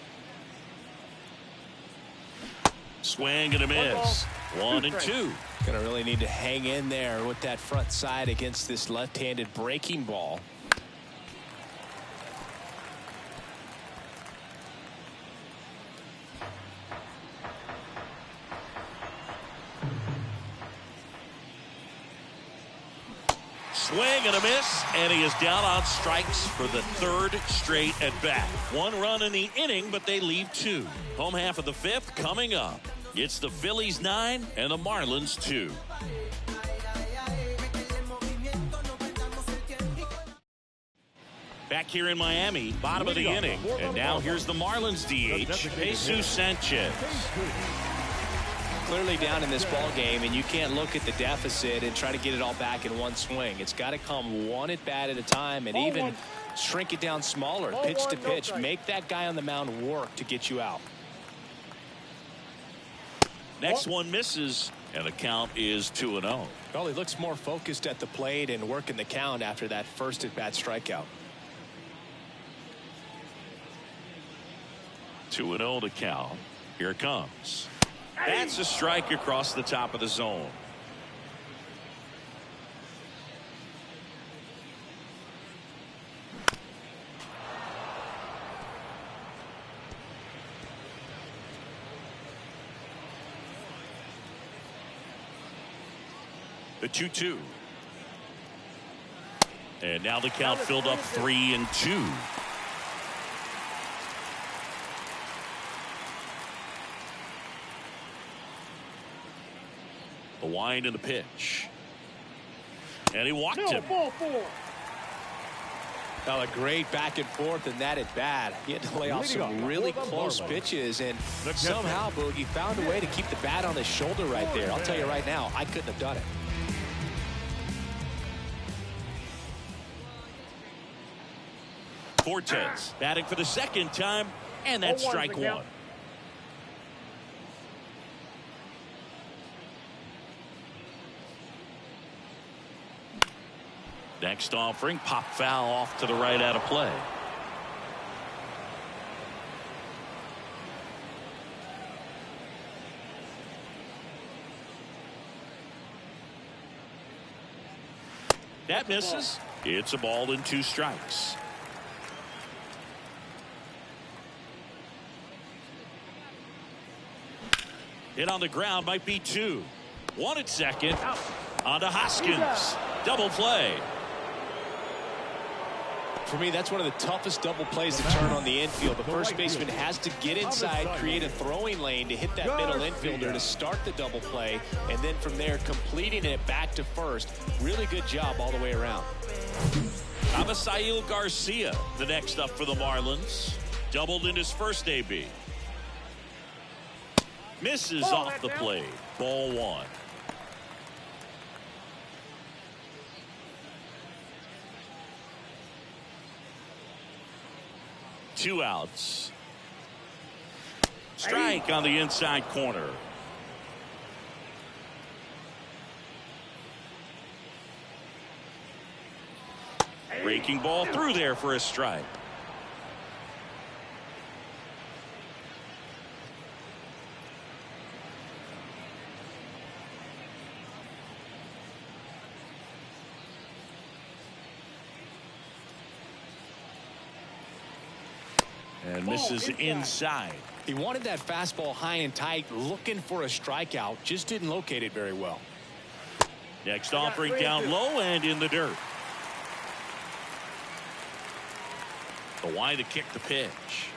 Swing and a miss. 1-2. Gonna really need to hang in there with that front side against this left-handed breaking ball. Swing and a miss, and he is down on strikes for the 3rd straight at bat. 1 run in the inning, but they leave 2. Home half of the 5th coming up. It's the Phillies 9 and the Marlins 2. Back here in Miami, bottom of the inning, and now here's the Marlins DH, Jesus Sanchez. Clearly down in this ball game, and you can't look at the deficit and try to get it all back in one swing. It's got to come one at bat at a time, and even shrink it down smaller, pitch to pitch. Make that guy on the mound work to get you out. Next one misses, and the count is 2-0. Well, he looks more focused at the plate and working the count after that first at bat strikeout. 2-0 to count. Here it comes. That's a strike across the top of the zone. The 2-2. And now the count filled up 3-2. The wind and the pitch. And he walked him. Ball 4. Well, a great back and forth in that at bat. He had to lay off some really close pitches, and somehow Boogie found a way to keep the bat on his shoulder right there. I'll tell you right now, I couldn't have done it. Cortez batting for the 2nd time, and that's strike 1. Next offering, pop foul off to the right out of play. That misses. It's a ball and 2 strikes. Hit on the ground, might be 2. 1 at second. On to Hoskins. Double play. For me, that's one of the toughest double plays to turn on the infield. The first baseman has to get inside, create a throwing lane to hit that middle infielder to start the double play, and then from there completing it back to first. Really good job all the way around. Avisail Garcia, the next up for the Marlins. Doubled in his first AB. Misses off the plate. Ball 1. Two outs. Strike on the inside corner. Breaking ball through there for a strike. And misses inside. He wanted that fastball high and tight, looking for a strikeout, just didn't locate it very well. Next offering down low and in the dirt. The wind to kick the pitch.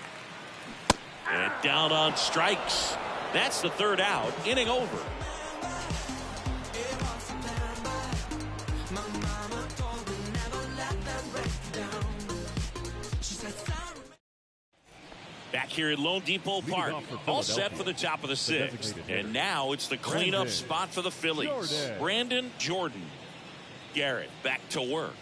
And down on strikes. That's the 3rd out. Inning over. here at Lone Depot Park. All set for the top of the sixth. And now it's the cleanup spot for the Phillies. Brandon Jordan. Garrett back to work.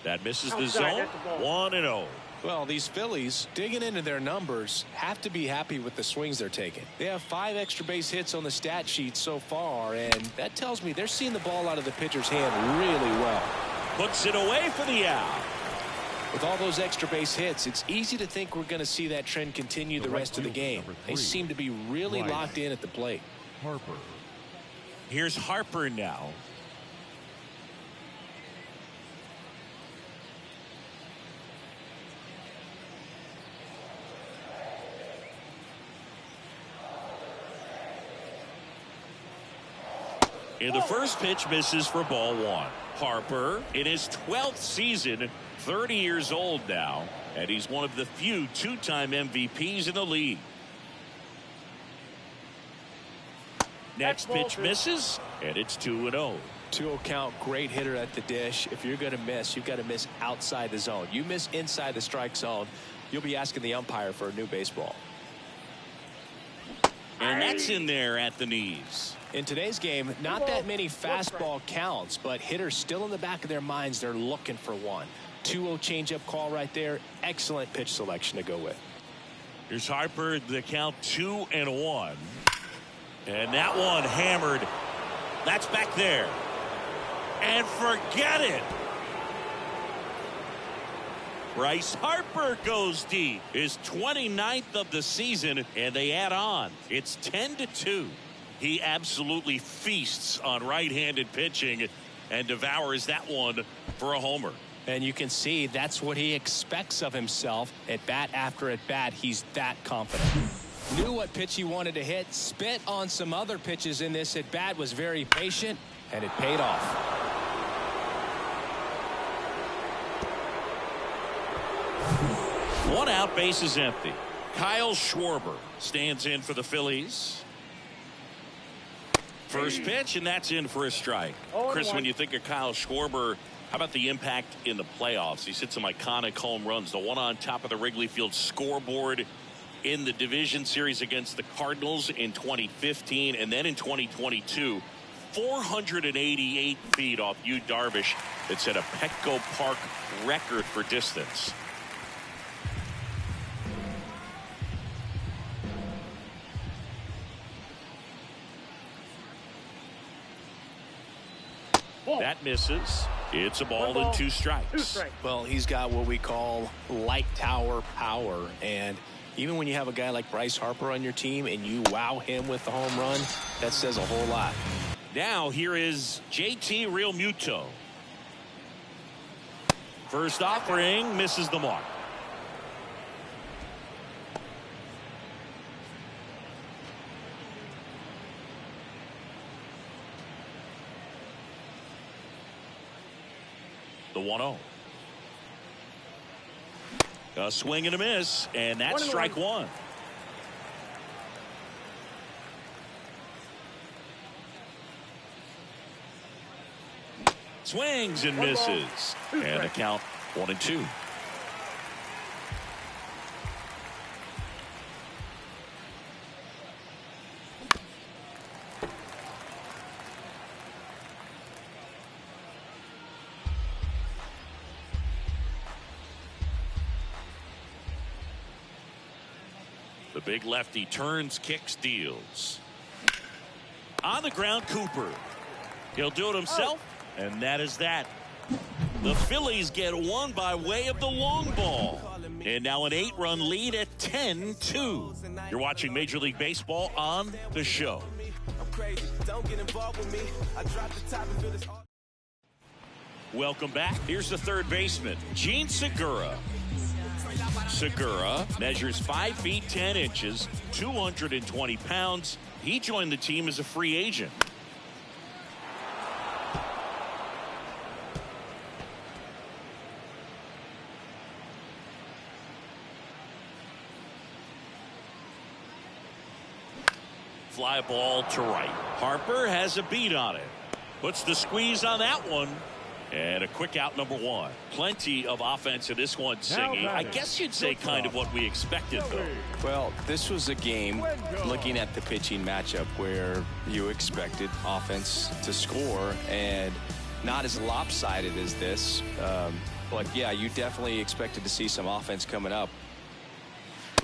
That misses the zone. 1-0. Well, these Phillies, digging into their numbers, have to be happy with the swings they're taking. They have 5 extra base hits on the stat sheet so far, and that tells me they're seeing the ball out of the pitcher's hand really well. Puts it away for the out. With all those extra base hits, it's easy to think we're going to see that trend continue the rest of the game. They seem to be really locked in at the plate. Harper. Here's Harper now. And the first pitch misses for ball 1. Harper in his 12th season, 30 years old now, and he's one of the few two-time MVPs in the league. Next pitch misses, and it's 2-0. 2-0 count, great hitter at the dish. If you're going to miss, you've got to miss outside the zone. You miss inside the strike zone, you'll be asking the umpire for a new baseball. And that's in there at the knees. In today's game, not that many fastball counts, but hitters still in the back of their minds, they're looking for one. 2-0 changeup call right there. Excellent pitch selection to go with. Here's Harper, the count 2-1. And that one hammered. That's back there. And forget it. Bryce Harper goes deep. His 29th of the season, and they add on. It's 10-2. He absolutely feasts on right-handed pitching and devours that one for a homer. And you can see that's what he expects of himself. At bat after at bat, he's that confident. Knew what pitch he wanted to hit, spit on some other pitches in this at bat, was very patient, and it paid off. One out, base is empty. Kyle Schwarber stands in for the Phillies. First pitch, and that's in for a strike. Chris, when you think of Kyle Schwarber, how about the impact in the playoffs? He's hit some iconic home runs. The one on top of the Wrigley Field scoreboard in the division series against the Cardinals in 2015, and then in 2022, 488 feet off Yu Darvish. It set a Petco Park record for distance. That misses. It's a ball and 2 strikes. Well, he's got what we call light tower power, and even when you have a guy like Bryce Harper on your team and you wow him with the home run, that says a whole lot. Now here is JT Realmuto. First offering misses the mark. The 1-0. A swing and a miss, and that's strike 1. Swings and misses, and the count 1-2. The big lefty turns, kicks, deals. On the ground, Cooper. He'll do it himself, and that is that. The Phillies get one by way of the long ball. And now an 8-run lead at 10-2. You're watching Major League Baseball on The Show. Welcome back. Here's the third baseman, Gene Segura. Segura measures 5 feet 10 inches, 220 pounds. He joined the team as a free agent. Fly ball to right. Harper has a beat on it. Puts the squeeze on that one. And a quick out, number one. Plenty of offense in this one, Singy. I guess you'd say kind of what we expected, though. Well, this was a game, looking at the pitching matchup, where you expected offense to score, and not as lopsided as this. But, yeah, you definitely expected to see some offense coming up.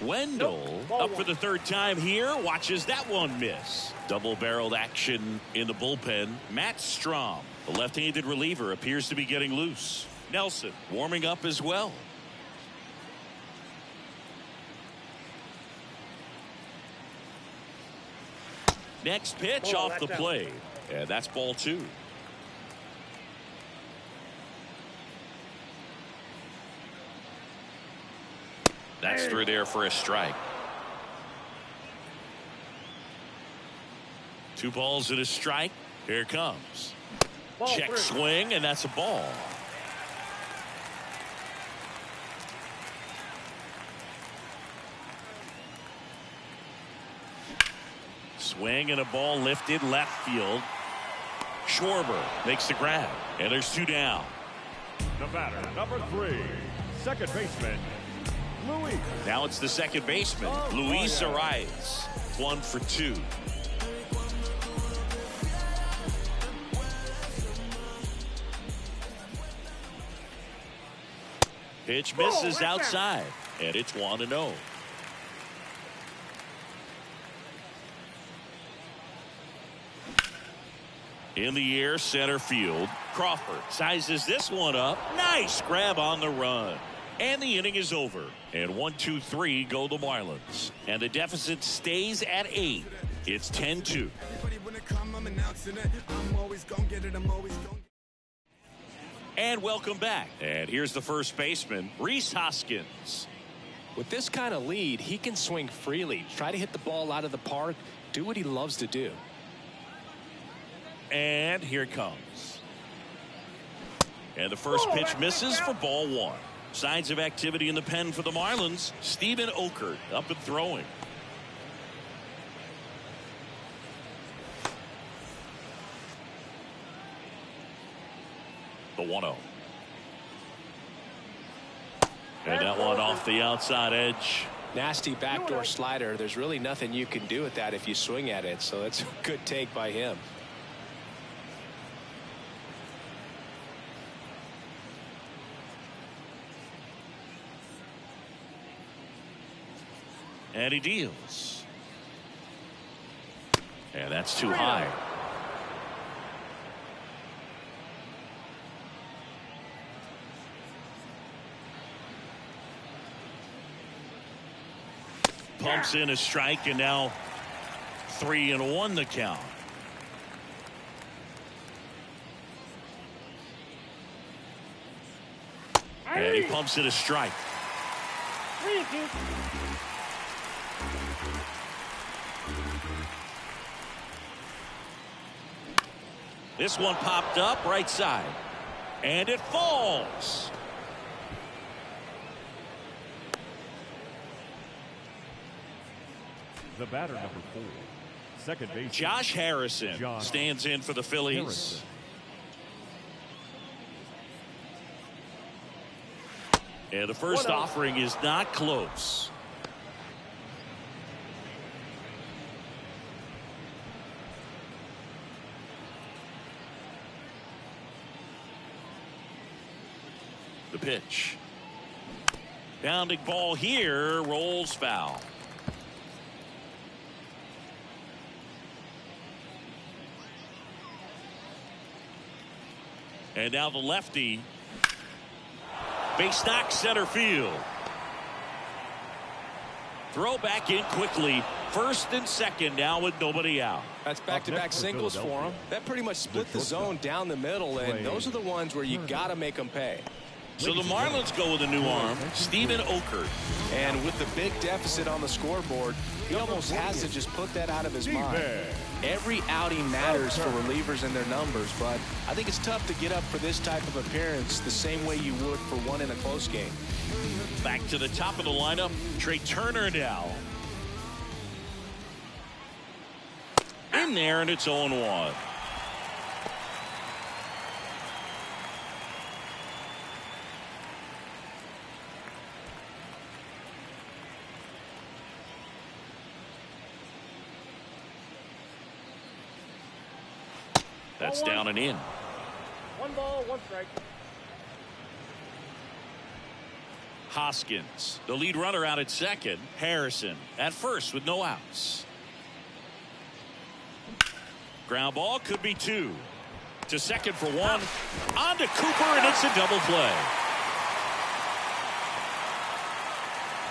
Wendell up for the third time here. Watches that one miss. Double-barreled action in the bullpen. Matt Strom, the left-handed reliever, appears to be getting loose. Nelson warming up as well. Next pitch off the plate. And that's ball two. That's through there for a strike. 2 balls and a strike. Here it comes. Check swing, and that's a ball. Swing and a ball lifted left field. Schwarber makes the grab, and there's 2 down. The batter, number 3, second baseman, Luis. Now it's the second baseman, Luis Arias. 1 for 2. Pitch misses outside, and it's 1-0. In the air, center field. Crawford sizes this one up. Nice grab on the run. And the inning is over. And 1-2-3 go the Marlins. And the deficit stays at 8. It's 10-2. And welcome back. And here's the first baseman, Rhys Hoskins. With this kind of lead, he can swing freely, try to hit the ball out of the park, do what he loves to do. And here it comes. And the first pitch misses for ball 1. Signs of activity in the pen for the Marlins. Steven Okert up and throwing. The 1-0. And that one off the outside edge. Nasty backdoor slider. There's really nothing you can do with that if you swing at it. So that's a good take by him. And he deals. And that's too high. Pumps in a strike, and now 3-1 the count. And he pumps in a strike. This one popped up right side, and it falls. The batter, number 4, second baseman, Josh Harrison stands in for the Phillies. And the first offering is not close. The pitch. Bounding ball here, rolls foul. And now the lefty. Base knock center field. Throw back in quickly. First and second now with nobody out. That's back-to-back singles for him. That pretty much split the zone down the middle, and those are the ones where you got to make them pay. So the Marlins go with a new arm, Steven Okert. And with the big deficit on the scoreboard, he almost has to just put that out of his mind. Every outing matters for relievers and their numbers, but I think it's tough to get up for this type of appearance the same way you would for one in a close game. Back to the top of the lineup, Trey Turner now. In there, and it's 0-1. That's down and in. 1 ball, 1 strike. Hoskins, the lead runner out at second. Harrison at first with no outs. Ground ball, could be 2. To second for 1. On to Cooper, and it's a double play.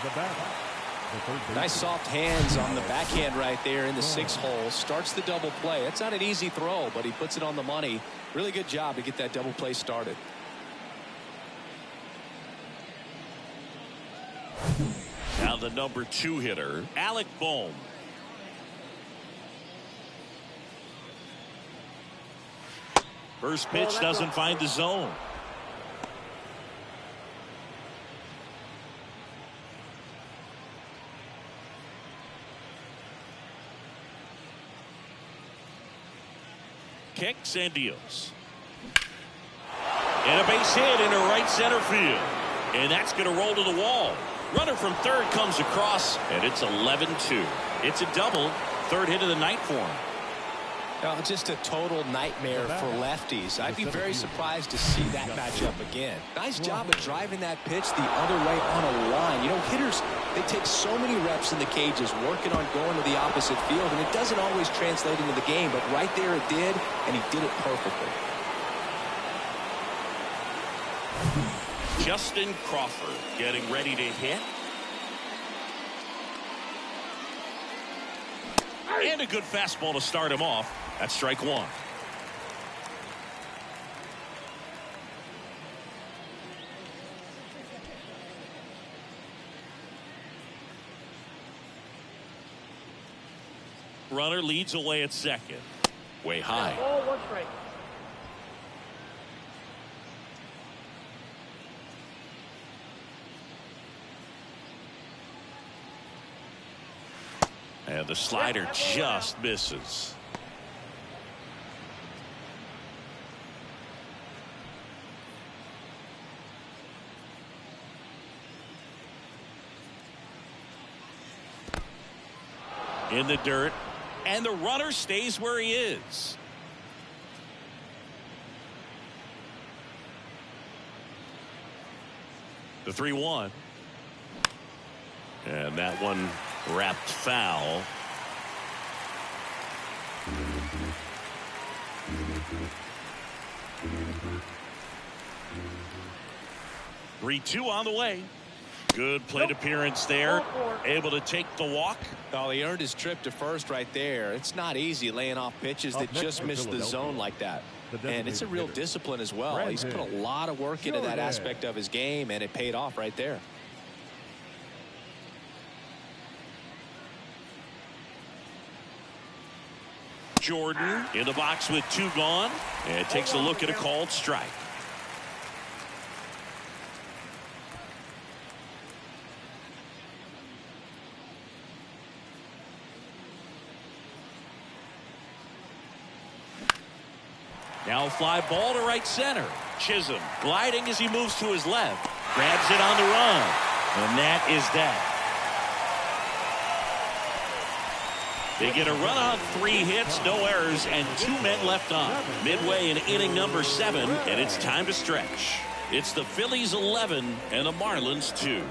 The batter. Nice soft hands on the backhand right there in the 6 hole. Starts the double play. It's not an easy throw, but he puts it on the money. Really good job to get that double play started. Now the number 2 hitter, Alec Bohm. First pitch doesn't find the zone. Kicks and deals. And a base hit into right center field. And that's going to roll to the wall. Runner from third comes across, and it's 11-2. It's a double. Third hit of the night for him. Just a total nightmare for lefties. I'd be very surprised to see that matchup again. Nice job of driving that pitch the other way on a line. You know, hitters, they take so many reps in the cages working on going to the opposite field, and it doesn't always translate into the game, but right there it did, and he did it perfectly. Justin Crawford getting ready to hit. And a good fastball to start him off. That's strike 1. Runner leads away at second. Way high. Ball, 1 strike. And the slider just misses. In the dirt, and the runner stays where he is. The 3-1. And that one wrapped foul. Three-2 on the way. Good plate appearance there. Able to take the walk. Oh, he earned his trip to first right there. It's not easy laying off pitches that just miss the zone like that. And it's a real discipline as well. He's put a lot of work into that aspect of his game, and it paid off right there. Jordan in the box with 2 gone, and takes a look at a called strike. Now a fly ball to right center. Chisholm gliding as he moves to his left. Grabs it on the run. And that is that. They get a run on 3 hits, no errors, and 2 men left on. Midway in inning number 7, and it's time to stretch. It's the Phillies 11 and the Marlins 2.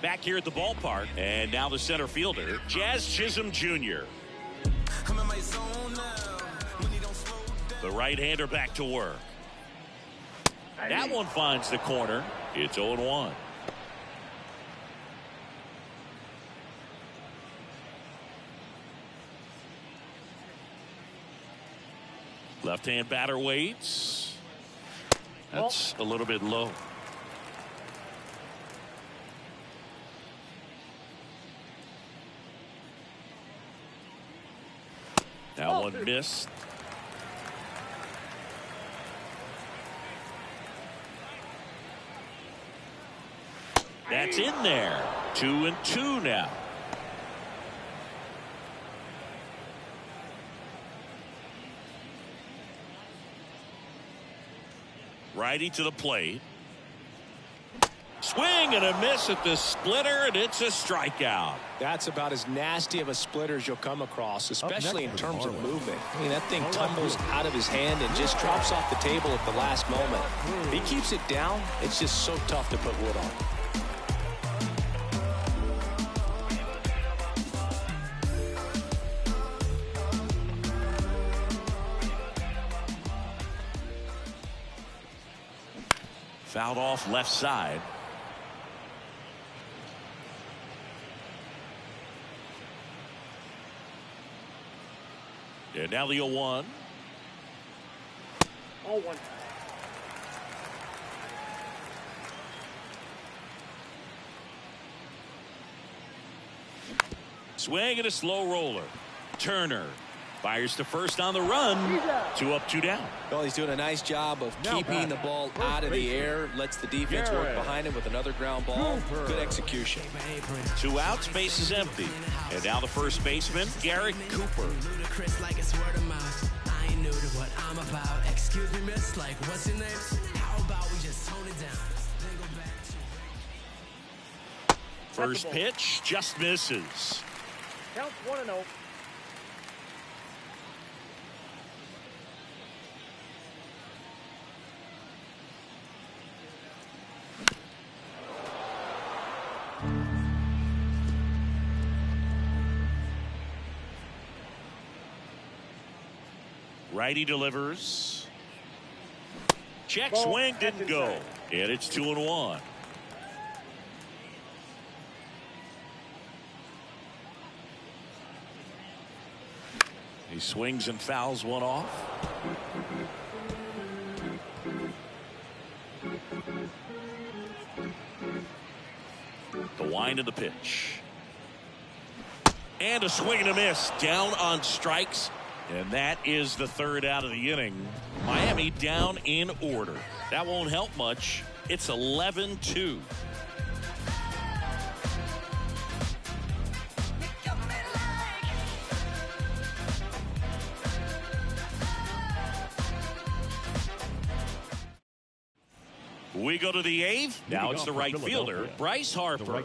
Back here at the ballpark, and now the center fielder, Jazz Chisholm Jr. The right-hander back to work. That one finds the corner. It's 0-1. Left-hand batter waits. That's a little bit low. That one missed. That's in there. 2-2 now. Righty to the plate. Swing and a miss at the splitter, and it's a strikeout. That's about as nasty of a splitter as you'll come across, especially in terms of movement. I mean, that thing tumbles out of his hand and just drops off the table at the last moment. If he keeps it down, it's just so tough to put wood on. Fouled off left side. And now the 0-1. 0-1. Swing and a slow roller. Turner fires to first on the run. 2 up, 2 down. Well, he's doing a nice job of keeping the ball out of the air. Lets the defense work behind him with another ground ball. Good execution. 2 outs, base is empty. And now the first baseman, Garrett Cooper. First pitch just misses. Counts 1-0. Righty delivers. Check Ball, swing didn't that's go. inside. And it's 2-1. He swings and fouls one off. The wind of the pitch. And a swing and a miss. Down on strikes. And that is the 3rd out of the inning. Miami down in order. That won't help much. It's 11-2. We go to the 8th. Now it's the right fielder, Bryce Harper.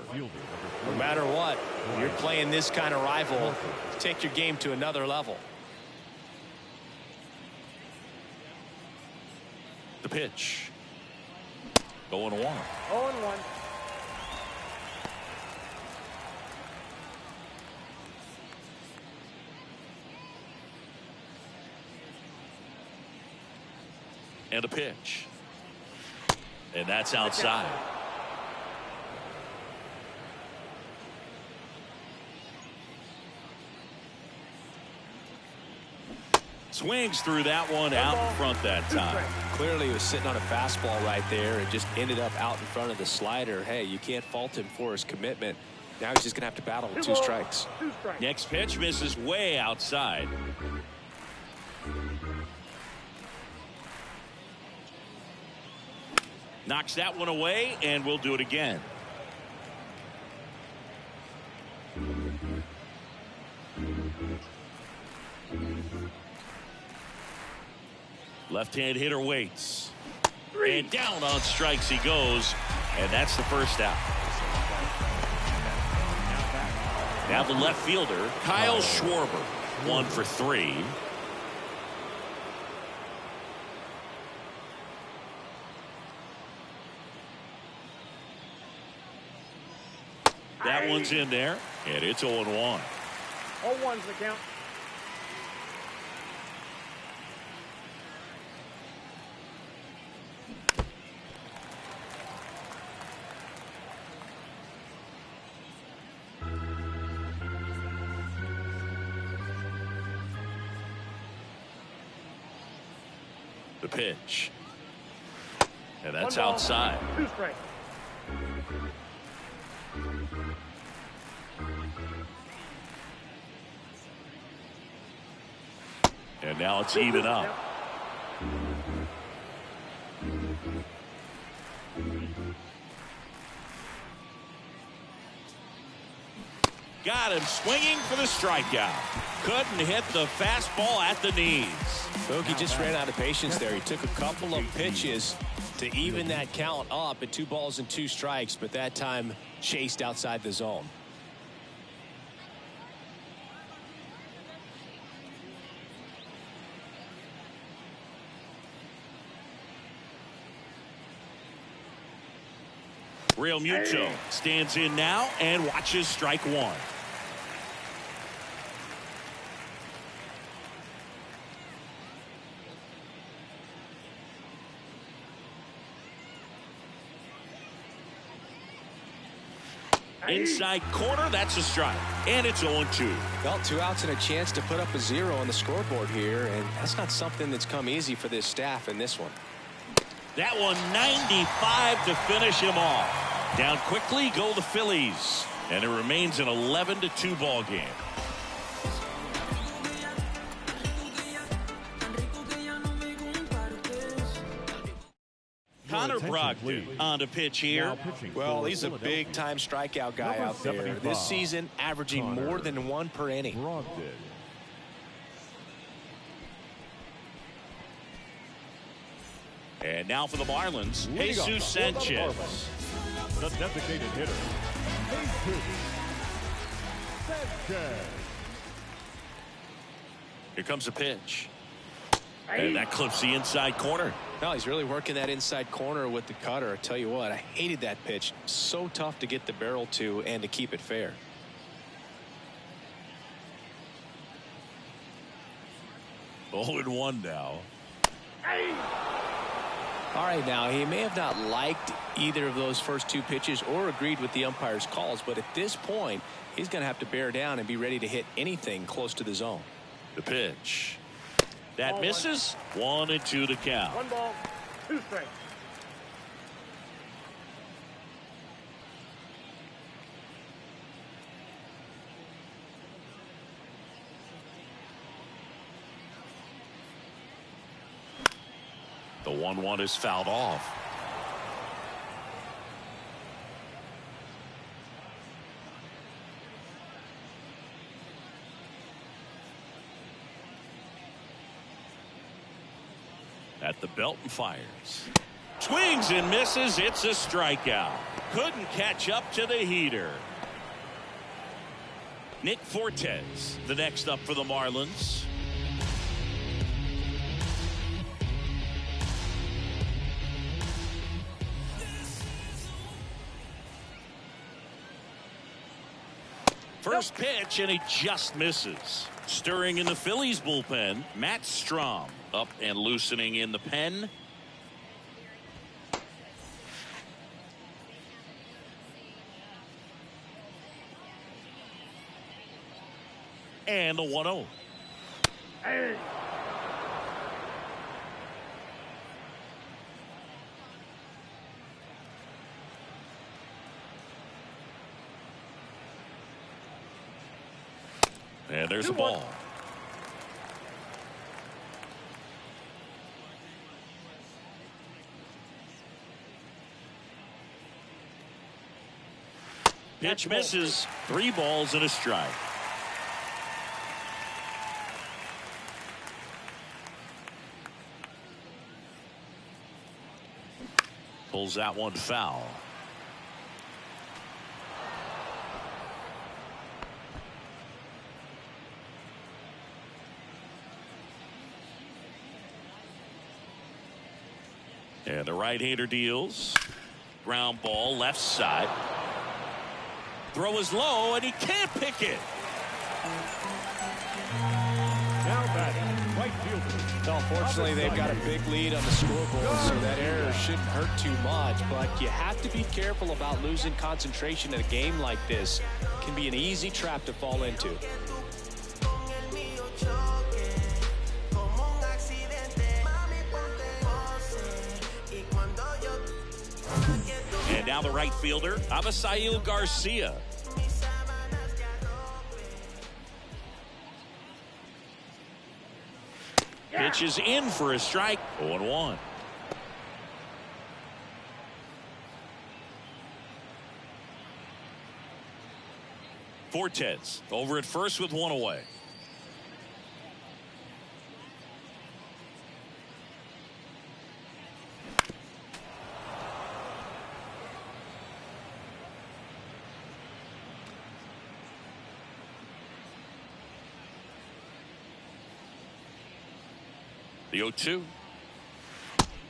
No matter what, you're playing this kind of rival. Take your game to another level. The pitch. 0-1. 0-1. And a pitch. And that's outside. Swings through that one out in front that time. Clearly he was sitting on a fastball right there and just ended up out in front of the slider. Hey, you can't fault him for his commitment. Now he's just going to have to battle with 2 strikes. 2 strikes. Next pitch misses way outside. Knocks that one away, and we'll do it again. Left-hand hitter waits. And down on strikes he goes, and that's the 1st out. Now the left fielder, Kyle Schwarber, 1 for 3. That one's in there, and it's 0-1. 0-1's the count. The pitch. And that's 1 ball, outside. 2 strikes. And now it's even up. Got him swinging for the strikeout. Couldn't hit the fastball at the knees. Bogey just ran out of patience there. He took a couple of pitches to even that count up at 2 balls and 2 strikes, but that time chased outside the zone. Real Muto stands in now and watches strike 1. Inside corner, that's a strike. And it's 0-2. Well, 2 outs and a chance to put up a 0 on the scoreboard here, and that's not something that's come easy for this staff in this one. That one 95 to finish him off. Down quickly go the Phillies. And it remains an 11-2 ball game. Connor Brogdon on to pitch here. Well, he's a big-time strikeout guy out there. This season, averaging more than 1 per inning. And now for the Marlins, Jesus Sanchez. The designated hitter, Jesus Sanchez. Here comes a pitch. And that clips the inside corner. No, he's really working that inside corner with the cutter. I tell you what, I hated that pitch. So tough to get the barrel to and to keep it fair. Oh, and 1 now. All right, now, he may have not liked either of those first 2 pitches or agreed with the umpire's calls, but at this point, he's going to have to bear down and be ready to hit anything close to the zone. The pitch. That misses. 1-2 to count. 1 ball, 2 strikes. The 1-1 is fouled off. At the belt and fires. Swings and misses. It's a strikeout. Couldn't catch up to the heater. Nick Fortes, the next up for the Marlins. First pitch, and he just misses. Stirring in the Phillies bullpen, Matt Strom up and loosening in the pen. And the 1-0. And there's a ball. Pitch misses. 3 balls and a strike. Pulls that one foul. And the right-hander deals. Ground ball left side. Throw is low, and he can't pick it. Now batting, right fielder. No, unfortunately, they've got a big lead on the scoreboard, so that error shouldn't hurt too much. But you have to be careful about losing concentration in a game like this. It can be an easy trap to fall into. And now the right fielder, Avisail Garcia. Pitches in for a strike. 0-1. Fortes over at first with one away. The 0-2.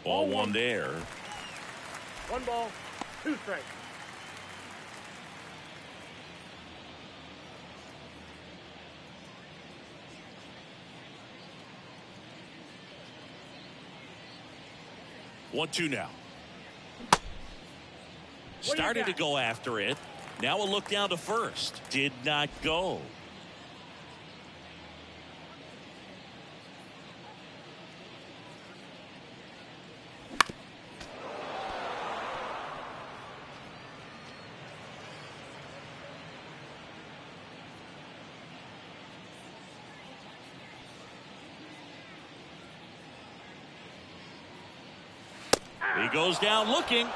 Ball one there. 1 ball, 2 strikes. One, two now. Started to go after it. Now a look down to first. Did not go. He goes down looking.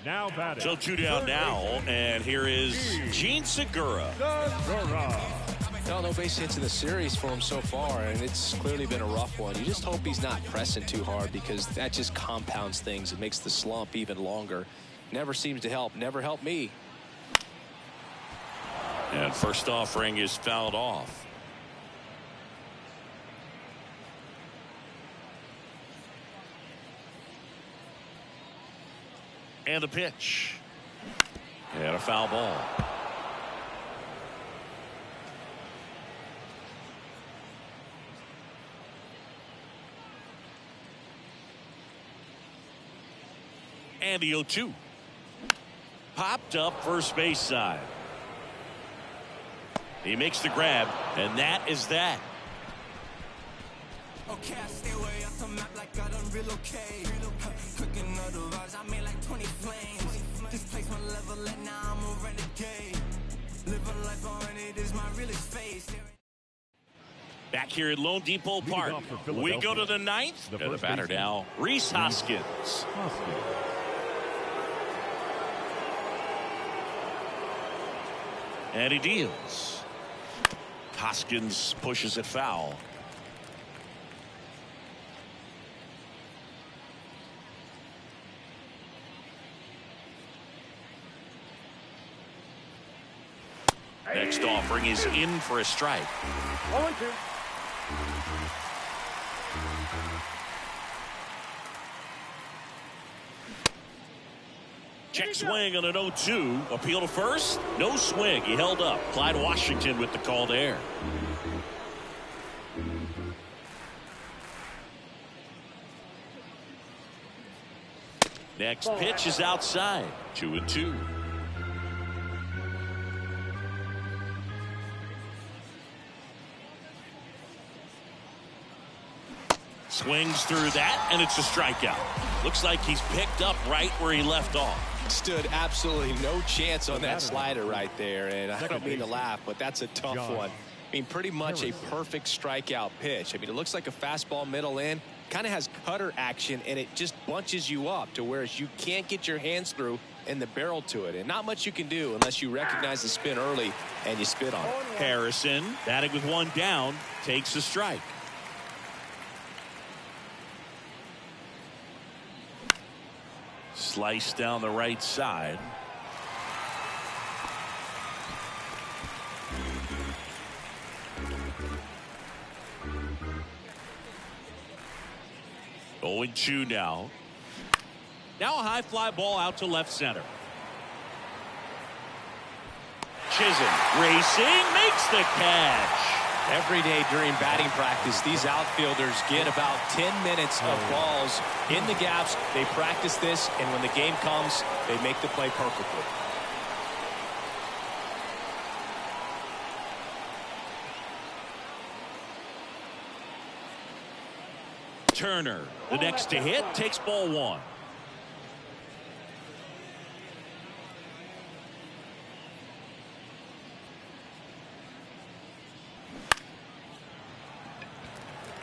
Now batting. So 2 down now, and here is Gene Segura. No base hits in the series for him so far, and it's clearly been a rough one. You just hope he's not pressing too hard, because that just compounds things. It makes the slump even longer. Never seems to help. Never helped me. And first offering is fouled off. And a pitch. And a foul ball. And the 0-2. Popped up first base side. He makes the grab, and that is that. Okay, I stay way off the map like I done relocate. Cooking otherwise, I made like 20 flames. This place my level and now I'm a renegade. Living life on it is my realest face. Back here at Lone Depot Park, we go to the ninth. And the batter now, Rhys Hoskins. And he deals. Hoskins pushes it foul. Next offering is in for a strike. 0-2. Check swing on an 0-2. Appeal to first. No swing. He held up. Clyde Washington with the call there. Next pitch is outside. 2-2. Swings through that, and it's a strikeout. Looks like he's picked up right where he left off. Stood absolutely no chance on that slider right there, and I don't mean to laugh, but that's a tough one. I mean, pretty much a perfect strikeout pitch. I mean, it looks like a fastball middle in, kind of has cutter action, and it just bunches you up to where you can't get your hands through and the barrel to it, and not much you can do unless you recognize the spin early and you spit on it. Harrison, batting with one down, takes a strike. Slice down the right side. Oh, and 2 now. Now a high fly ball out to left center. Chisholm racing, makes the catch. Every day during batting practice, these outfielders get about 10 minutes of balls in the gaps. They practice this, and when the game comes, they make the play perfectly. Turner, the next to hit, takes ball 1.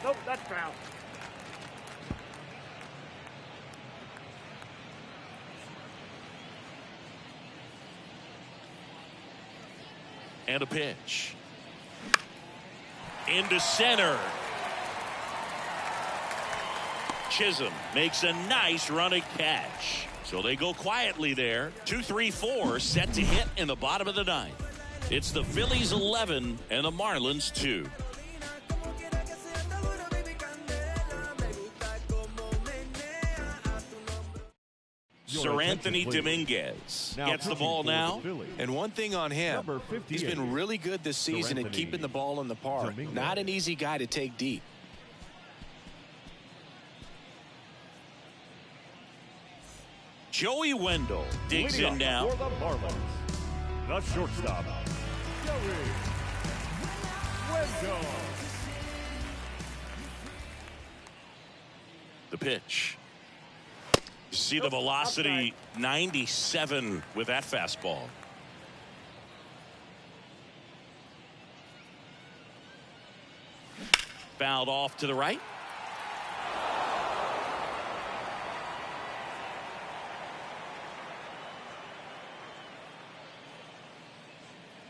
Nope, that's foul. And a pitch. Into center. Chisholm makes a nice running catch. So they go quietly there. 2-3-4 set to hit in the bottom of the ninth. It's the Phillies 11 and the Marlins 2. Sir Anthony Dominguez gets the ball now. And one thing on him, he's been really good this season at keeping the ball in the park. Not an easy guy to take deep. Joey Wendell digs in now. For the Marlins, the shortstop, Joey Wendell. The pitch. You see the velocity, 97 with that fastball. Fouled off to the right.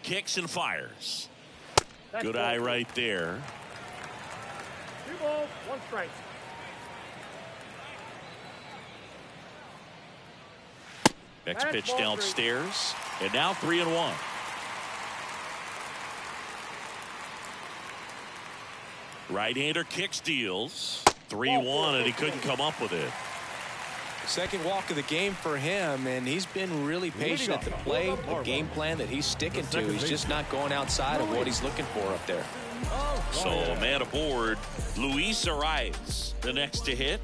Kicks and fires. Good eye right there. 2 balls, 1 strike. Next pitch downstairs, and now 3-1. Right-hander kicks, deals 3-1, and he couldn't come up with it. Second walk of the game for him, and he's been really patient at the plate. A game plan that he's sticking to. He's just not going outside of what he's looking for up there. So a man aboard, Luis Arias, the next to hit.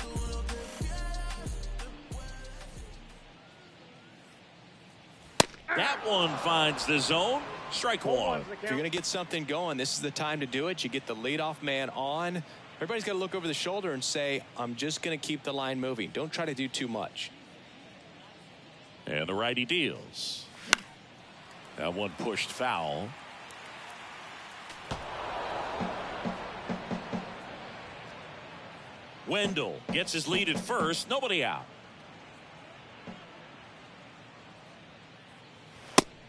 That one finds the zone. Strike one. If you're going to get something going, this is the time to do it. You get the leadoff man on. Everybody's got to look over the shoulder and say, I'm just going to keep the line moving. Don't try to do too much. And the righty deals. That one pushed foul. Wendell gets his lead at first. Nobody out.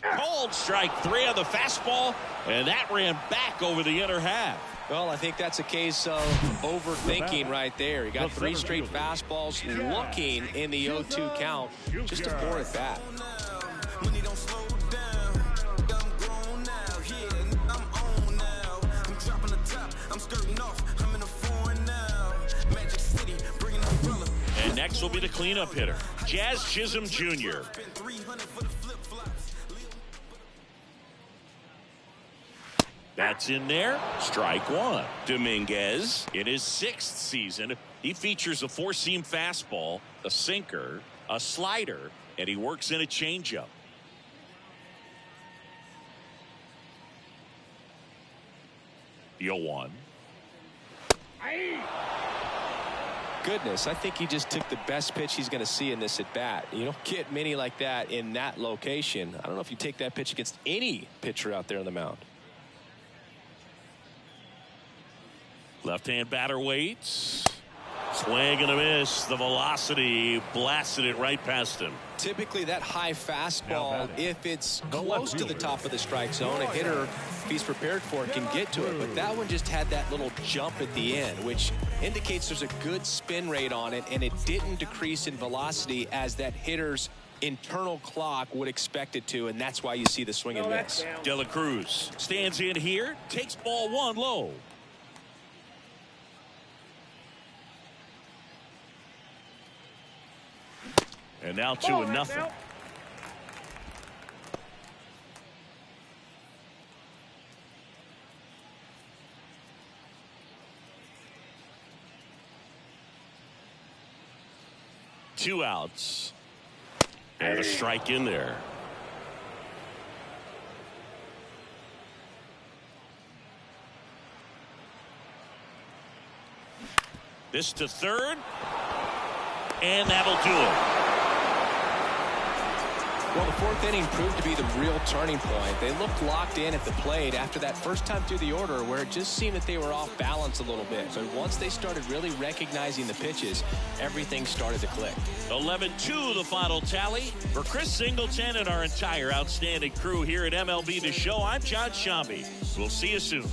Called strike 3 on the fastball, and that ran back over the inner half. Well, I think that's a case of overthinking right there. He got 3 straight fastballs looking in the 0-2 count. Just a poor at bat. And next will be the cleanup hitter, Jazz Chisholm Jr. That's in there. Strike one. Dominguez in his 6th season. He features a 4-seam fastball, a sinker, a slider, and he works in a changeup. The 0-1. Goodness, I think he just took the best pitch he's going to see in this at bat. You don't get many like that in that location. I don't know if you take that pitch against any pitcher out there on the mound. Left-hand batter waits. Swing and a miss. The velocity blasted it right past him. Typically that high fastball, if it's close to the top of the strike zone, a hitter, if he's prepared for it, can get to it. But that one just had that little jump at the end, which indicates there's a good spin rate on it, and it didn't decrease in velocity as that hitter's internal clock would expect it to, and that's why you see the swing and miss. De La Cruz stands in here, takes ball 1 low. And now 2-0. Two outs. And a strike in there. This to third. And that'll do it. Well, the fourth inning proved to be the real turning point. They looked locked in at the plate after that first time through the order where it just seemed that they were off balance a little bit. But once they started really recognizing the pitches, everything started to click. 11-2 the final tally. For Chris Singleton and our entire outstanding crew here at MLB The Show, I'm John Shambi. We'll see you soon.